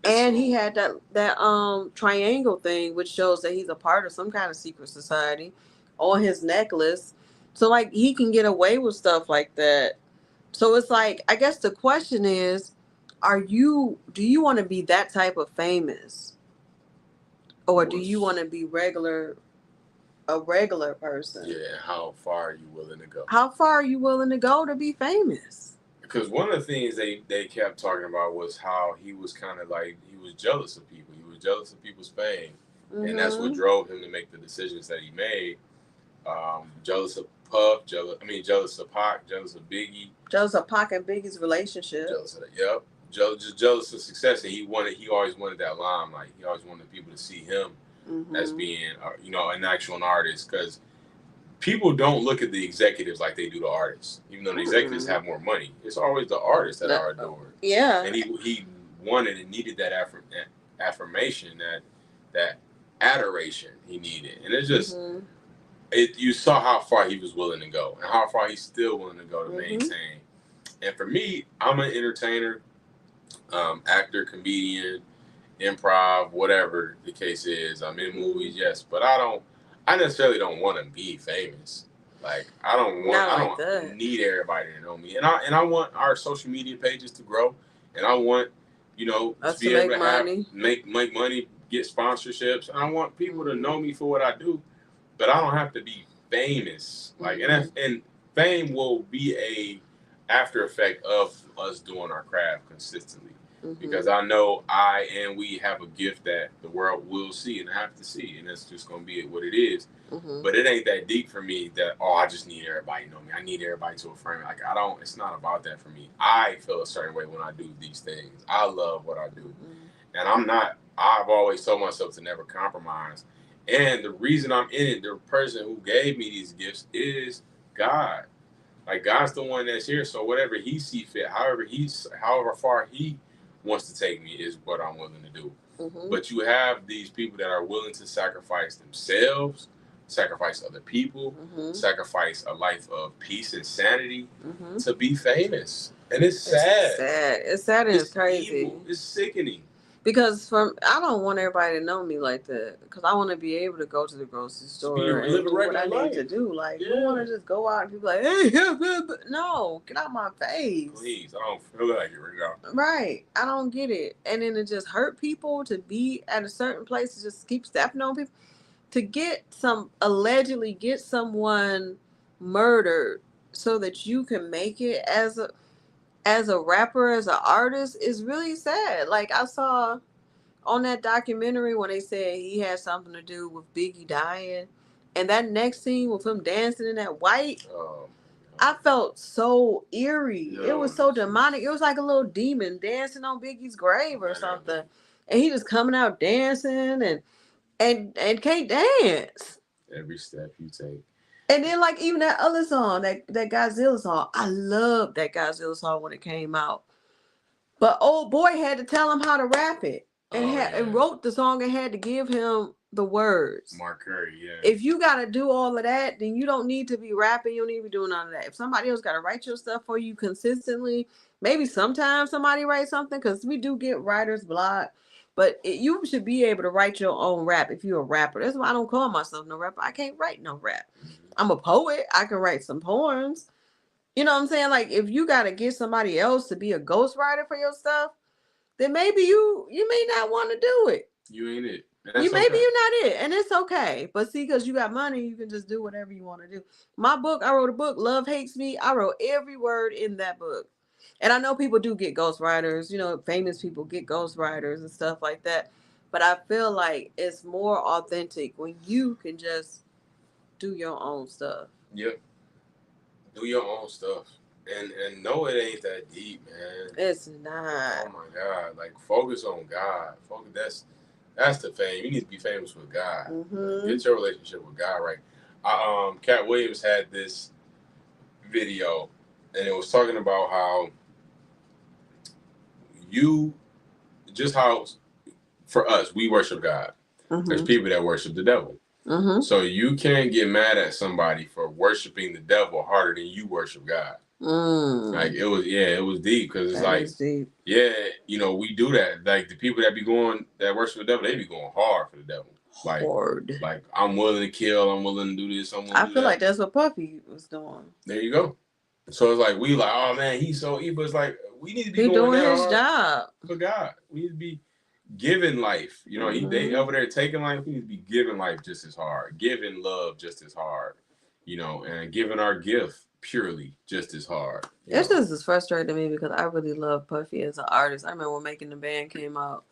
Yeah. And he had that triangle thing, which shows that he's a part of some kind of secret society, on his necklace. So, like, he can get away with stuff like that. So it's like, I guess the question is, do you want to be that type of famous? Or do you want to be a regular person? Yeah, how far are you willing to go? How far are you willing to go to be famous? Because one of the things they kept talking about was how he was kind of like, he was jealous of people. He was jealous of people's fame. And that's what drove him to make the decisions that he made. Jealous of Puff, jealous of Pac, jealous of Biggie. Jealous of Pac and Biggie's relationship. Jealous of that, yep. Just jealous of success. And he always wanted that limelight. He always wanted people to see him as being, an actual artist. Because people don't look at the executives like they do the artists. Even though the executives have more money. It's always the artists that are adored. Yeah. And he wanted and needed that affirmation, that adoration he needed. And it's just... you saw how far he was willing to go and how far he's still willing to go to maintain. And for me, I'm an entertainer, actor, comedian, improv, whatever the case is. I'm in movies, yes, but I necessarily don't want to be famous. Like I don't need everybody to know me. And I want our social media pages to grow, and I want, to be able to make money, get sponsorships. And I want people to know me for what I do. But I don't have to be famous. Like, and fame will be a after effect of us doing our craft consistently. Because I know we have a gift that the world will see and have to see, and that's just gonna be what it is. But it ain't that deep for me that I just need everybody to know me. I need everybody to affirm me. Like it's not about that for me. I feel a certain way when I do these things. I love what I do, and I've always told myself to never compromise. And the reason I'm in it, the person who gave me these gifts is God. Like God's the one that's here. So whatever he see fit, however far he wants to take me is what I'm willing to do. But you have these people that are willing to sacrifice themselves, sacrifice other people, sacrifice a life of peace and sanity to be famous. And it's sad. It's sad and it's crazy. Evil. It's sickening. Because I don't want everybody to know me like that. Because I want to be able to go to the grocery store and do what I need to do. Like, you want to just go out and people like, hey, no, get out my face. Please, I don't feel like it right now. Right. I don't get it. And then it just hurt people to be at a certain place to just keep stepping on people. To allegedly get someone murdered so that you can make it as a rapper, as an artist, is really sad. Like I saw on that documentary when they said he had something to do with Biggie dying, and that next scene with him dancing in that white, I felt so eerie. It was so demonic. It was like a little demon dancing on Biggie's grave or something, and he just coming out dancing and can't dance. Every step you take. And then like even that other song, that Godzilla song, I loved that Godzilla song when it came out. But old boy had to tell him how to rap it, and wrote the song and had to give him the words. Mark Curry, yeah. If you gotta do all of that, then you don't need to be rapping. You don't need to be doing none of that. If somebody else gotta write your stuff for you consistently, maybe sometimes somebody writes something because we do get writer's block. But you should be able to write your own rap if you're a rapper. That's why I don't call myself no rapper. I can't write no rap. I'm a poet. I can write some poems. You know what I'm saying? Like if you gotta get somebody else to be a ghostwriter for your stuff, then maybe you may not want to do it. You ain't it. Maybe you're not it, and it's okay. But see, because you got money, you can just do whatever you want to do. My book, I wrote a book, Love Hates Me. I wrote every word in that book. And I know people do get ghostwriters, you know, famous people get ghostwriters and stuff like that. But I feel like it's more authentic when you can just do your own stuff. Yep. Do your own stuff. And no, it ain't that deep, man. It's not. Oh my God. Like focus on God. Focus that's the fame. You need to be famous with God. Mm-hmm. Get your relationship with God right. Cat Williams had this video and it was talking about how for us, we worship God. Mm-hmm. There's people that worship the devil. Mm-hmm. So you can't get mad at somebody for worshiping the devil harder than you worship God. Like it was deep because it's like, yeah, you know, we do that. Like the people that worship the devil, they be going hard for the devil. Like, hard. Like I'm willing to kill. I'm willing to do this. I feel like that's what Puffy was doing. There you go. So it's like we like, oh man, he's so evil. It's like we need to be doing his job for God. We need to be giving life. You know, they over there taking life. We need to be giving life just as hard, giving love just as hard. You know, and giving our gift purely just as hard. It's just as frustrating to me because I really love Puffy as an artist. I remember when Making the Band came out,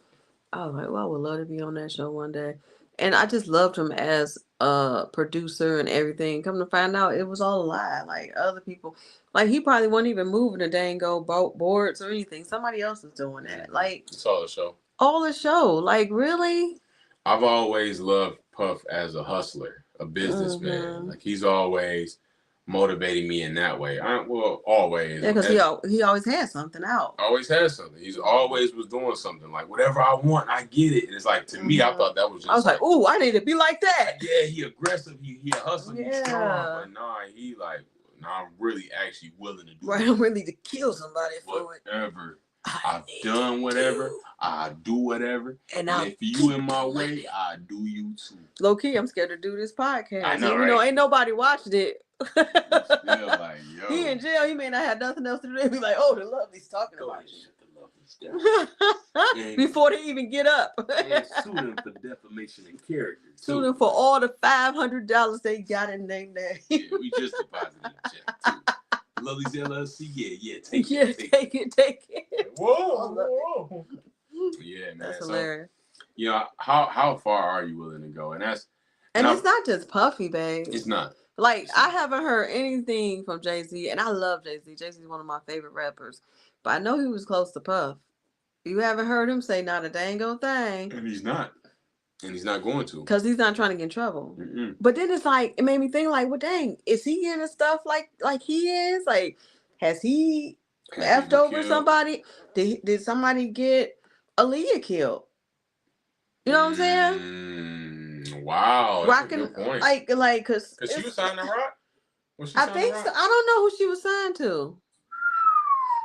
I was like, well, I would love to be on that show one day. And I just loved him as a producer and everything. Come to find out, it was all a lie. Like other people, like he probably wasn't even moving the dang boards or anything. Somebody else is doing that. Like it's all a show. All the show. Like really? I've always loved Puff as a hustler, a businessman. Mm-hmm. Like he's always motivating me in that way. Always. Yeah, because he always had something out. Always has something. He's always was doing something. Like whatever I want, I get it. And it's like to me, I thought that was just. I was like, ooh, I need to be like that. Yeah, he aggressive. He a hustler. He's strong. But I'm really actually willing to do. Right, I'm willing to kill somebody for whatever. I've done whatever. I do whatever. And if you in my way, I do you too. Low key, I'm scared to do this podcast. I know, Even though ain't nobody watched it. Still like, yo. He in jail. He may not have nothing else to do. They be like, oh, the LuvLee's talking about you. Before they even get up. And sue them for defamation and character. Sue them for all the $500 they got in their name. Yeah, we just deposited a check too. LuvLee's LLC, take it. Whoa. Yeah, man. That's hilarious. You know, how far are you willing to go? And it's not just Puffy, babe. It's not. Like, I haven't heard anything from Jay-Z, and I love Jay-Z. Jay-Z is one of my favorite rappers. But I know he was close to Puff. You haven't heard him say not a dang old thing. And he's not. And he's not going to. Because he's not trying to get in trouble. Mm-mm. But then it's like, it made me think like, well, dang, is he into stuff like he is? Like, has he effed over somebody? Did somebody get Aaliyah killed? You know what I'm saying? Wow, that's a good point. Like, cause she was signed to Rock. I think so. I don't know who she was signed to,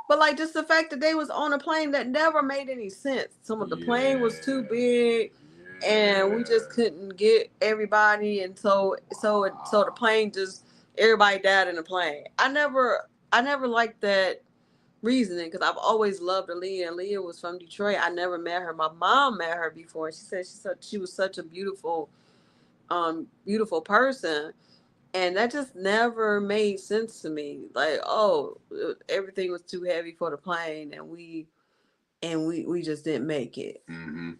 but like just the fact that they was on a plane that never made any sense. Some of the plane was too big, and we just couldn't get everybody, and so the plane just everybody died in the plane. I never liked that reasoning because I've always loved Aaliyah. Aaliyah was from Detroit. I never met her. My mom met her before. She said she was such a beautiful person, and that just never made sense to me. Like, oh, everything was too heavy for the plane, and we just didn't make it. Mm-hmm.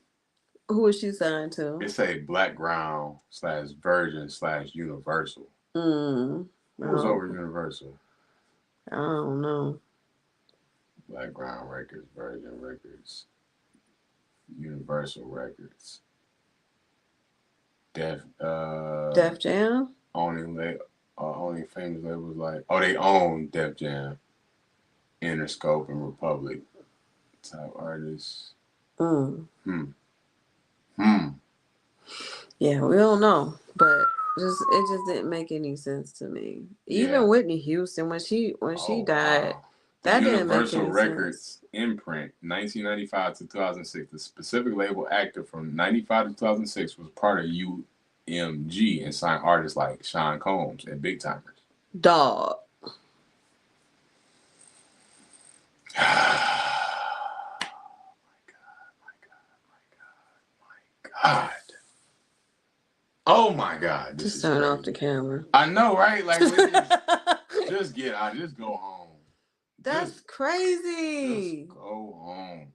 Who is she signed to? It's a Blackground/Virgin/Universal. Mm. Who's over Universal? I don't know. Blackground Records, Virgin Records, Universal Records. Def Jam? Only famous labels like they own Def Jam, Interscope, and Republic. Top artists. Mm. Hmm. Yeah, we don't know, but it just didn't make any sense to me. Even Yeah. Whitney Houston when she died, Wow. The that didn't make Universal any Records sense. imprint, 1995 to 2006. The specific label active from 95 to 2006 was part of UMG and signed artists like Sean Combs and Big Timers. Dog. God. Oh my God. This Just is turn crazy. off the camera. I know, right? Like, just get out. Just go home. That's crazy. Just go home.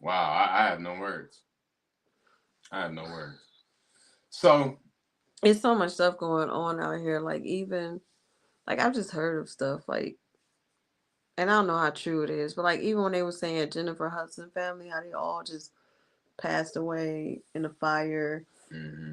Wow, I have no words. I have no words. So it's so much stuff going on out here. Like even like I've just heard of stuff like, and I don't know how true it is, but like even when they were saying Jennifer Hudson family, how they all just passed away in a fire.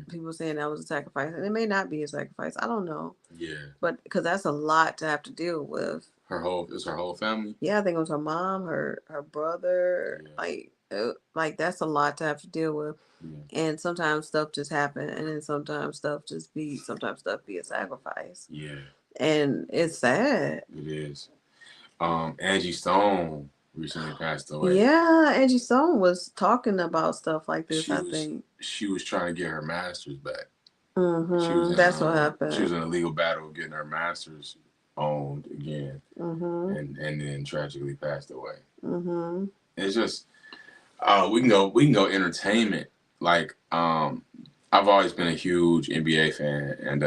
People saying that was a sacrifice, and it may not be a sacrifice. I don't know. Yeah. But because that's a lot to have to deal with. Her whole family. Yeah, I think it was her mom, her brother. Yeah. Like that's a lot to have to deal with. Yeah. And sometimes stuff just happen, and then sometimes stuff be a sacrifice. Yeah. And it's sad. It is. Angie Stone recently passed away. Yeah, Angie Stone was talking about stuff like this. I think she was trying to get her master's back. Mm-hmm. That's what happened. She was in a legal battle getting her master's owned again, and then tragically passed away. It's just we can go entertainment. Like I've always been a huge NBA fan, and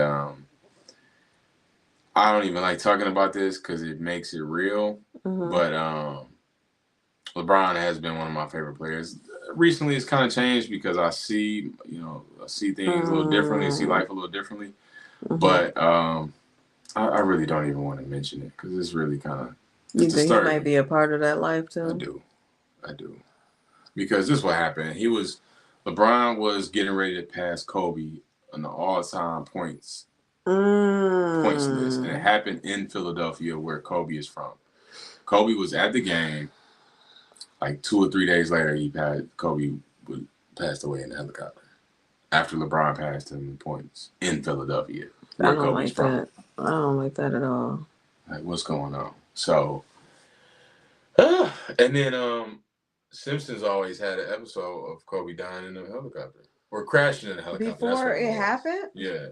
I don't even like talking about this because it makes it real. But LeBron has been one of my favorite players. Recently, it's kind of changed because I see things a little differently, see life a little differently. But I really don't even want to mention it because it's really kind of. You think he might be a part of that life too? I do, because this is what happened. LeBron was getting ready to pass Kobe on the all-time points list, and it happened in Philadelphia, where Kobe is from. Kobe was at the game. Like 2 or 3 days later, Kobe passed away in a helicopter after LeBron passed him in points in Philadelphia, where Kobe's from. I don't like that at all. Like, what's going on? So, and then Simpsons always had an episode of Kobe dying in a helicopter or crashing in a helicopter. Before it happened? Yeah,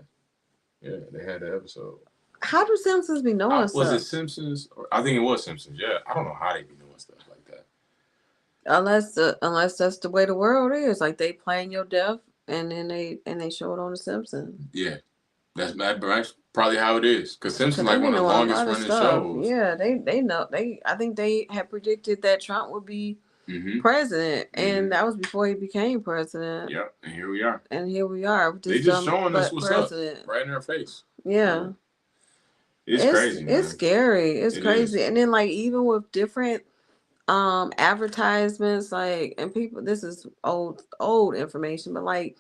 they had the episode. How do Simpsons be knowing stuff? Was it Simpsons? I think it was Simpsons. Yeah, I don't know how they be doing stuff like that. Unless that's the way the world is, like they playing your death and then they show it on the Simpsons. Yeah, that's probably how it is. Because Simpsons like one of the longest running shows. Yeah, they know. I think they had predicted that Trump would be president, and that was before he became president. Yeah, and here we are. They just showing us what's president. Up right in our face. Yeah. It's crazy, man. It's scary. It's crazy. And then like even with different advertisements, like, and people, this is old information, but like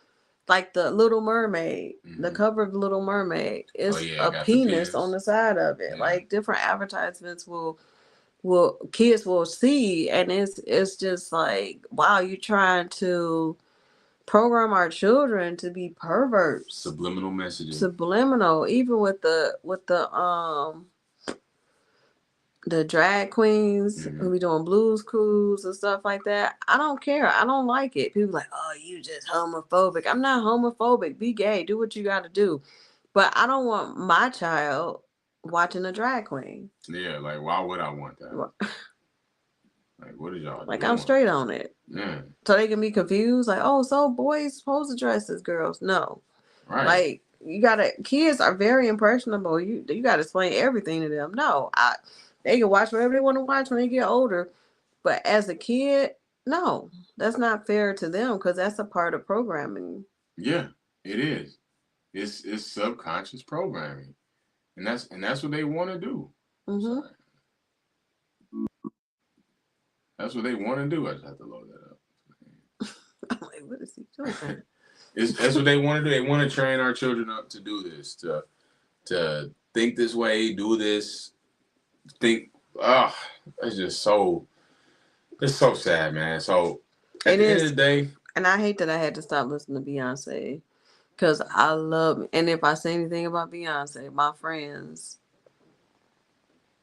the Little Mermaid, the cover of the Little Mermaid is a penis on the side of it. Yeah. Like different advertisements kids will see, and it's just like, wow, you're trying to program our children to be perverts. Subliminal messaging. Even with the drag queens who be doing blues clues and stuff like that. I don't care. I don't like it. People like, oh, you just homophobic. I'm not homophobic. Be gay. Do what you got to do. But I don't want my child watching a drag queen. Yeah, like why would I want that? Like, what is y'all doing? I'm straight on it. Yeah. So they can be confused, like, oh, so boys supposed to dress as girls. No. Right. Like, kids are very impressionable. You got to explain everything to them. No, they can watch whatever they want to watch when they get older. But as a kid, No, that's not fair to them because that's a part of programming. Yeah, it is. It's subconscious programming, and that's what they want to do. Mm-hmm. Sorry, that's what they want to do. I just have to load that up. I'm like, what is he doing? That's what they want to do. They want to train our children up to do this, to think this way, do this, think. Ah, it's just so. It's so sad, man. So at It the end of the is, day, and I hate that I had to stop listening to Beyonce because I love. And if I say anything about Beyonce, my friends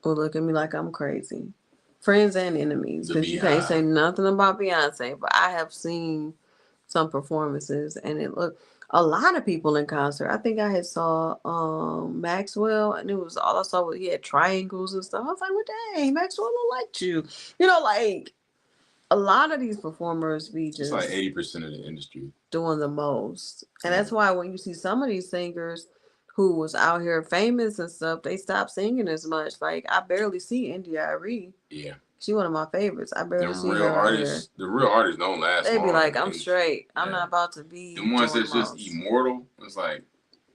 will look at me like I'm crazy. Friends and enemies, the because you can't say Beehive. nothing about Beyonce. But I have seen some performances, and it looked a lot of people in concert. I think I had saw Maxwell, and it was all I saw was he had triangles and stuff. I was like, well, dang, Maxwell look like you. You know, like a lot of these performers be It's like just 80% of the industry. doing the most. And Yeah, that's why when you see some of these singers who was out here famous and stuff, they stopped singing as much. Like I barely see India Arie. yeah. She one of my favorites. I barely Them see real her out here. artists, the real artists don't last They be long. like, I'm straight. I'm Yeah. not about to The be ones doing that's the just most. immortal, it's like,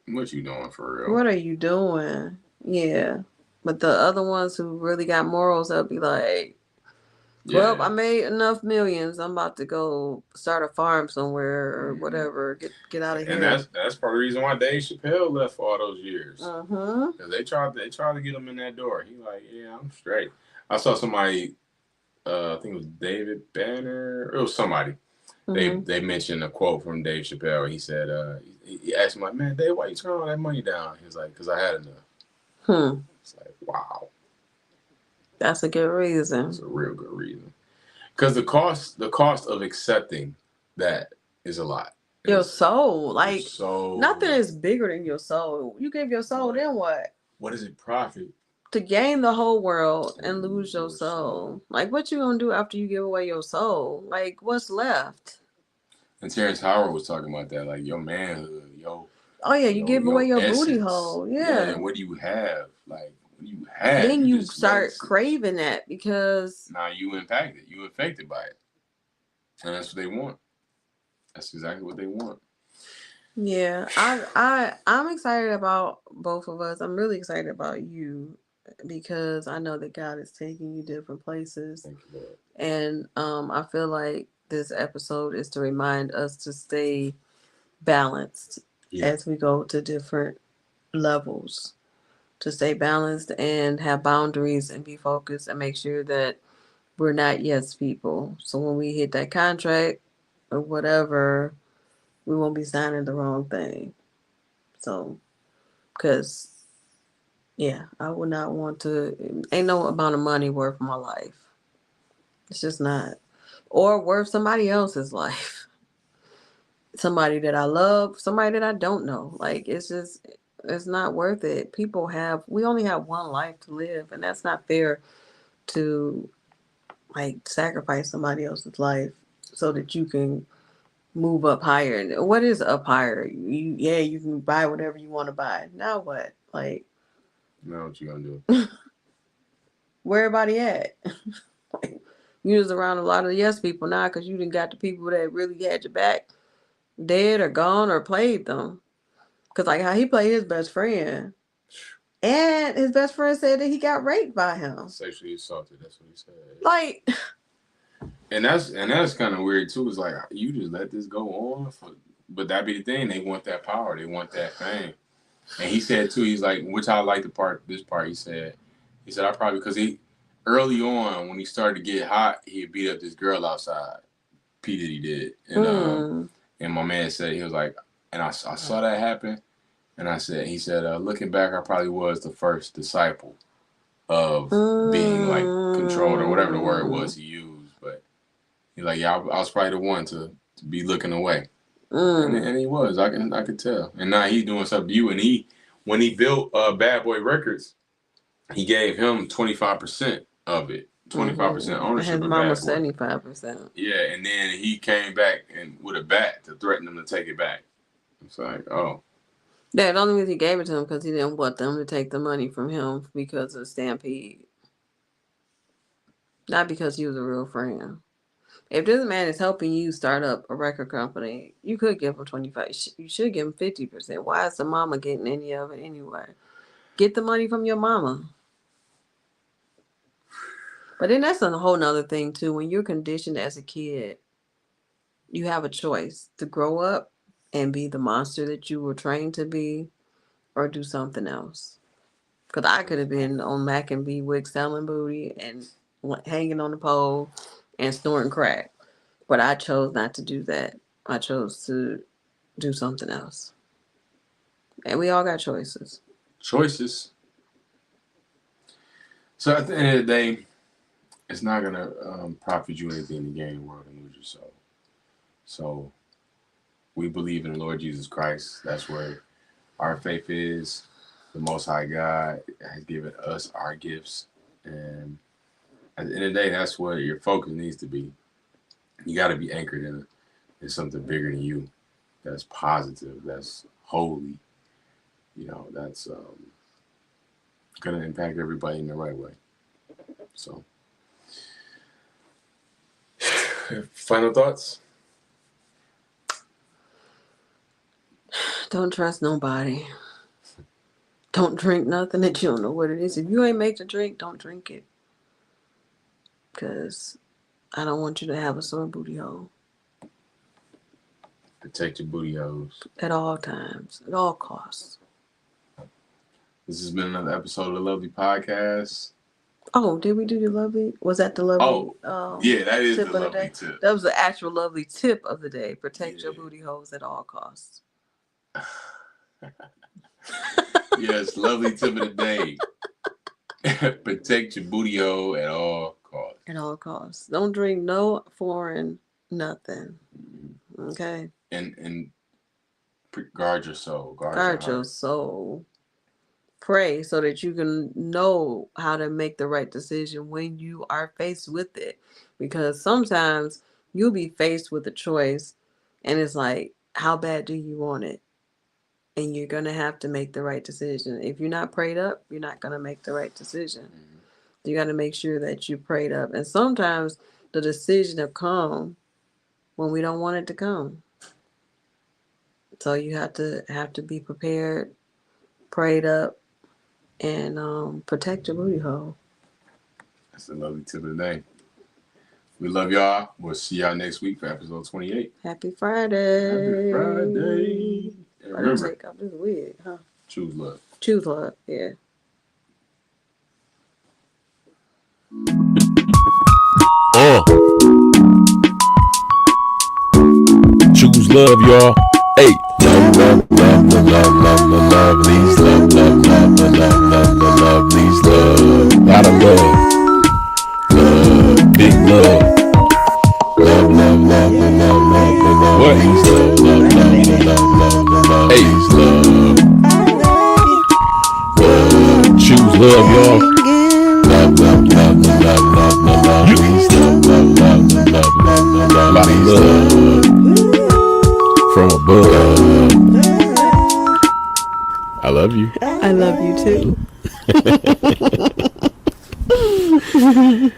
what you doing for real? What are you doing? Yeah. But the other ones who really got morals, they'll be like, well, Yeah. I made enough millions. I'm about to go start a farm somewhere or Hmm. whatever. Get out of And here. that's part of the reason why Dave Chappelle left for all those years. Mm-hmm. Cause they tried to get him in that door. He like, yeah, I'm straight. I saw somebody, I think it was David Banner. It was somebody. They Mm-hmm. they mentioned a quote from Dave Chappelle. He said, he asked him like, man, Dave, why you turn all that money down? He was like, cause I had enough. Hmm. It's like, wow, That's a good that's reason. a real good reason. Because the cost of accepting that is a lot. Your Is soul, your like nothing soul. is bigger than your soul. You give your soul, What then what? what does it profit To gain the whole world to and lose lose your your soul? soul. Like what you gonna do after you give away your soul? Like what's left? And Terrence Howard was talking about that, like your manhood, Oh yeah, you give away your your booty essence. hole. Yeah, Yeah. and what do you have? Like what do you have? Then You you just let it start sit. craving that because Now you impacted. You affected by it. And that's what they want. That's exactly what they want. yeah, I'm excited about both of us. I'm really excited about you because I know that God is taking you different places. Thank you, Lord. And I feel like this episode is to remind us to stay balanced Yeah. as we go to different levels. To stay balanced and have boundaries and be focused and make sure that we're not yes people. So when we hit that contract or whatever, we won't be signing the wrong thing. So, because, yeah, I would not want to, ain't no amount of money worth my life. It's just not. Or worth somebody else's life. Somebody that I love, somebody that I don't know. Like it's just it's not worth it. We only have one life to live and that's not fair to like sacrifice somebody else's life so that you can move up higher. And what is up higher? You can buy whatever you want to buy. Now what? Like Now what you gonna do? where everybody at? Like you was around a lot of yes people now because you didn't got the people that really had your back dead or gone or played them. Cause like how he played his best friend, and his best friend said that he got raped by him. Sexually assaulted. That's what he said. Like, And that's kind of weird too. It's like you just let this go on but that be the thing. They want that power. They want that fame. And he said too. He's like, which I like the part. This part he said I probably because he early on when he started to get hot, he beat up this girl outside. P Diddy did, mm, and my man said he was like, and I saw that happen, and he said looking back, I probably was the first disciple of being like controlled or whatever the word mm, was he used, but he's like, yeah, I was probably the one to be looking away, mm, and he was. I could tell, and now he's doing something to you. And when he built Bad Boy Records, he gave him 25% of it, 25% mm-hmm. And his ownership of mama Bad Boy. 75%. Yeah, and then he came back and with a bat to threaten them to take it back. It's like, oh, Yeah, the only reason he gave it to him because he didn't want them to take the money from him because of Stampede, not because he was a real friend. If this man is helping you start up a record company, you could give him 25. You should give him 50%. Why is the mama getting any of it anyway? Get the money from your mama. But then that's a whole nother thing too. When you're conditioned as a kid, you have a choice to grow up and be the monster that you were trained to be, or do something else. Because I could have been on Mac and B Wick selling booty and hanging on the pole and snorting crack. But I chose not to do that. I chose to do something else. And we all got choices. Choices. So at the end of the day, it's not going to profit you anything to gain the world and lose your soul. So we believe in the Lord Jesus Christ. That's where our faith is. The Most High God has given us our gifts. And at the end of the day, that's where your focus needs to be. You got to be anchored in something bigger than you. That's positive. That's holy. You know, that's going to impact everybody in the right way. So, final thoughts? Don't trust nobody. Don't drink nothing that you don't know what it is. If you ain't make the drink, don't drink it. Because I don't want you to have a sore booty hole. Protect your booty holes. At all times. At all costs. This has been another episode of the LuvLee Podcast. Oh, did we do the LuvLee? Was that the LuvLee? Yeah, that is the tip of the day? LuvLee tip. That was the actual LuvLee tip of the day. Protect your booty holes at all costs. Yes, LuvLee tip of the day. Protect your booty hole at all costs. At all costs. Don't drink no foreign nothing. Okay? And guard your soul. Guard your soul. Pray so that you can know how to make the right decision when you are faced with it. Because sometimes you'll be faced with a choice and it's like, how bad do you want it? And you're going to have to make the right decision. If you're not prayed up, you're not going to make the right decision. You got to make sure that you prayed up. And sometimes the decision will come when we don't want it to come. So you have to be prepared, prayed up, and protect your booty hole. That's the LuvLee tip of the day. We love y'all. We'll see y'all next week for episode 28. Happy Friday. Happy Friday. And remember, take off this wig, huh? Choose love. Choose love, yeah. Choose love, y'all. Hey. Love, love, love, love, love, love, love, LuvLee's love, love, love, love, love, love, LuvLee's love. Lot of love. Love, big love. Love, love, love, love, love, love, love, LuvLee's love, love, love, love, love, love, LuvLee's love. Love, choose love, y'all. Love, love, love, love, love, love, LuvLee's love, love, love, love, love, love, LuvLee's love. From above. I love you. I love you too.